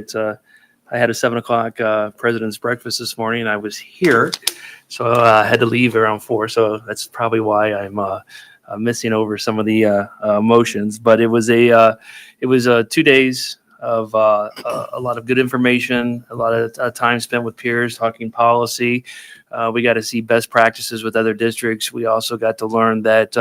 I had a 7 o'clock president's breakfast this morning, and I was here, so I had to leave around 4. So that's probably why I'm missing over some of the motions. But it was 2 days of a lot of good information, a lot of time spent with peers talking policy. We got to see best practices with other districts. We also got to learn that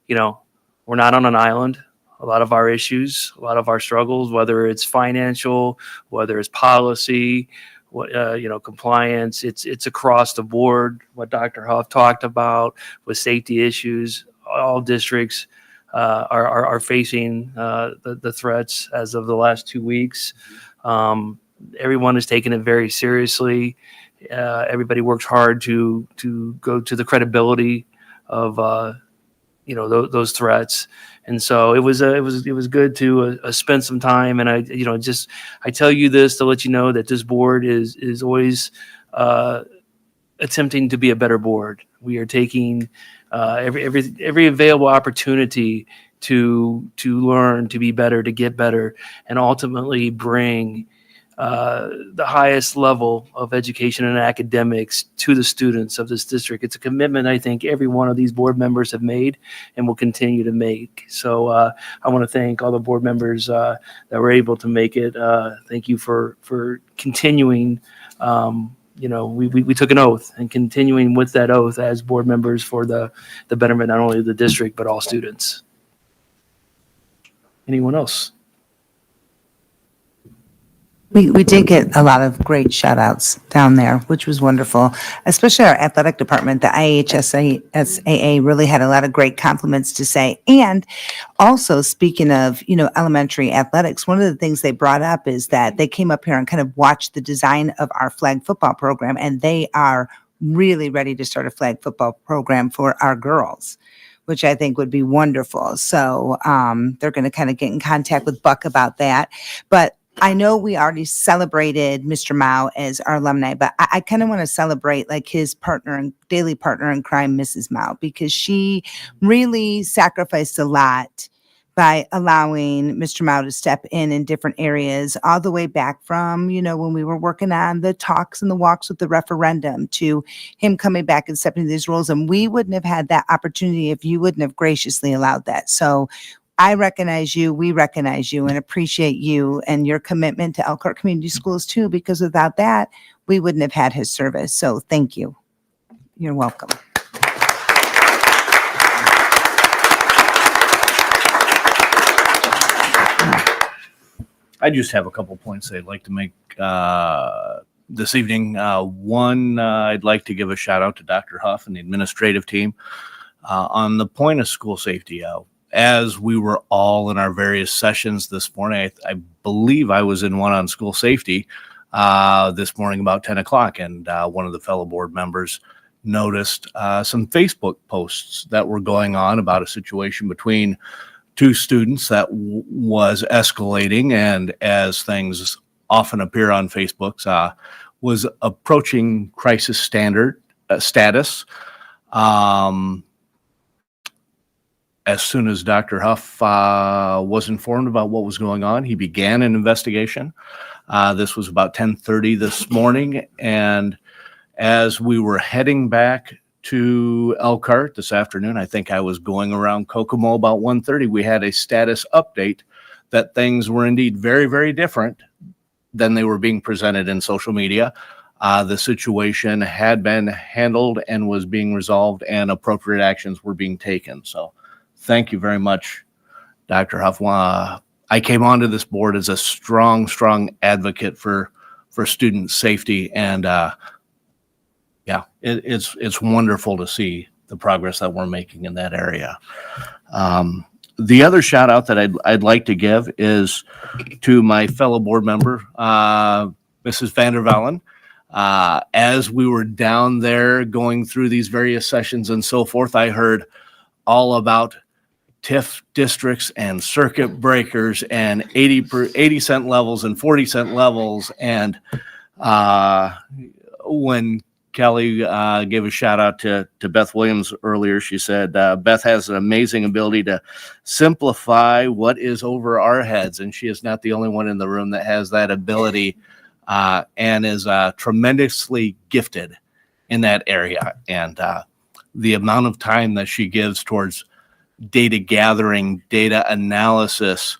we're not on an island. A lot of our issues, a lot of our struggles, whether it's financial, whether it's policy, compliance, it's across the board. What Dr. Huff talked about with safety issues, all districts are facing the threats as of the last 2 weeks. Everyone is taking it very seriously. Everybody works hard to go to the credibility of those threats. And so it was good to spend some time. And I tell you this to let you know that this board is always attempting to be a better board. We are taking every available opportunity to learn, to be better, to get better, and ultimately bring the highest level of education and academics to the students of this district. It's a commitment I think every one of these board members have made and will continue to make. So I want to thank all the board members that were able to make it. Thank you for continuing. We took an oath and continuing with that oath as board members for the betterment not only of the district but all students. Anyone else? We did get a lot of great shout outs down there, which was wonderful, especially our athletic department. The IHSAA really had a lot of great compliments to say. And also speaking of, elementary athletics, one of the things they brought up is that they came up here and kind of watched the design of our flag football program, and they are really ready to start a flag football program for our girls, which I think would be wonderful. So they're going to kind of get in contact with Buck about that. But I know we already celebrated Mr. Mao as our alumni, but I kind of want to celebrate like his partner and daily partner in crime, Mrs. Mao, because she really sacrificed a lot by allowing Mr. Mao to step in different areas, all the way back from, when we were working on the talks and the walks with the referendum to him coming back and stepping into these roles. And we wouldn't have had that opportunity if you wouldn't have graciously allowed that. So I recognize you, we recognize you, and appreciate you and your commitment to Elkhart Community Schools too, because without that, we wouldn't have had his service. So thank you. You're welcome. I just have a couple points I'd like to make this evening. One, I'd like to give a shout out to Dr. Huff and the administrative team on the point of school safety. As we were all in our various sessions this morning, I believe I was in one on school safety this morning about 10 o'clock, and one of the fellow board members noticed some Facebook posts that were going on about a situation between two students that was escalating, and as things often appear on Facebook, was approaching crisis status. As soon as Dr. Huff was informed about what was going on, he began an investigation. This was about 10:30 this morning, and as we were heading back to Elkhart this afternoon, I think I was going around Kokomo about 1:30, we had a status update that things were indeed very, very different than they were being presented in social media. The situation had been handled and was being resolved, and appropriate actions were being taken. So thank you very much, Dr. Huff. I came onto this board as a strong, strong advocate for student safety, and yeah, it's wonderful to see the progress that we're making in that area. The other shout out that I'd like to give is to my fellow board member, Mrs. Vandervallen. As we were down there going through these various sessions and so forth, I heard all about TIF districts and circuit breakers and 80 cent levels and 40 cent levels. And when Kelly gave a shout out to Beth Williams earlier, she said, Beth has an amazing ability to simplify what is over our heads. And she is not the only one in the room that has that ability, and is tremendously gifted in that area. And the amount of time that she gives towards data gathering, data analysis,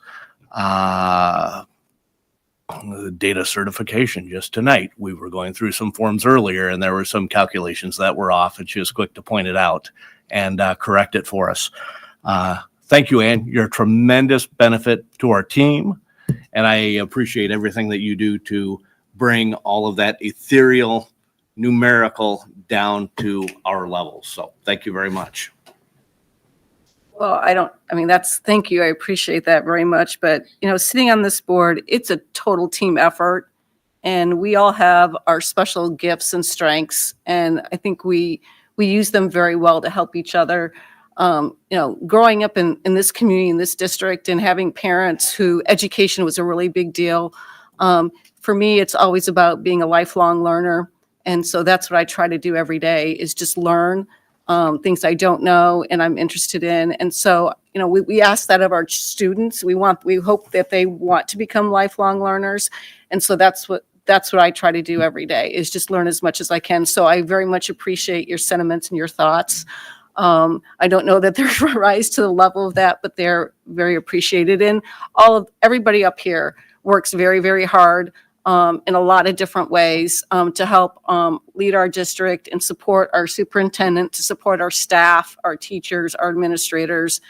data certification. Just tonight, we were going through some forms earlier, and there were some calculations that were off, and she was quick to point it out and correct it for us. Thank you, Ann. You're a tremendous benefit to our team, and I appreciate everything that you do to bring all of that ethereal, numerical down to our levels. So thank you very much. Well, thank you. I appreciate that very much. But, sitting on this board, it's a total team effort, and we all have our special gifts and strengths. And I think we use them very well to help each other. Growing up in this community, in this district, and having parents who education was a really big deal. For me, it's always about being a lifelong learner. And so that's what I try to do every day, is just learn things I don't know and I'm interested in. And so, we ask that of our students. We hope that they want to become lifelong learners. And so that's what I try to do every day, is just learn as much as I can. So I very much appreciate your sentiments and your thoughts. I don't know that they're rise to the level of that, but they're very appreciated. And everybody up here works very, very hard in a lot of different ways to help lead our district and support our superintendent, to support our staff, our teachers, our administrators.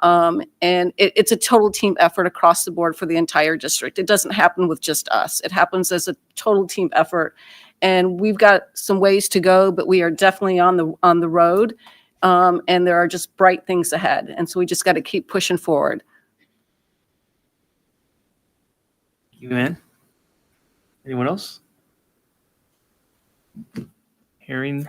And it's a total team effort across the board for the entire district. It doesn't happen with just us. It happens as a total team effort. And we've got some ways to go, but we are definitely on the road. And there are just bright things ahead. And so we just got to keep pushing forward. You, man? Anyone else? Hearing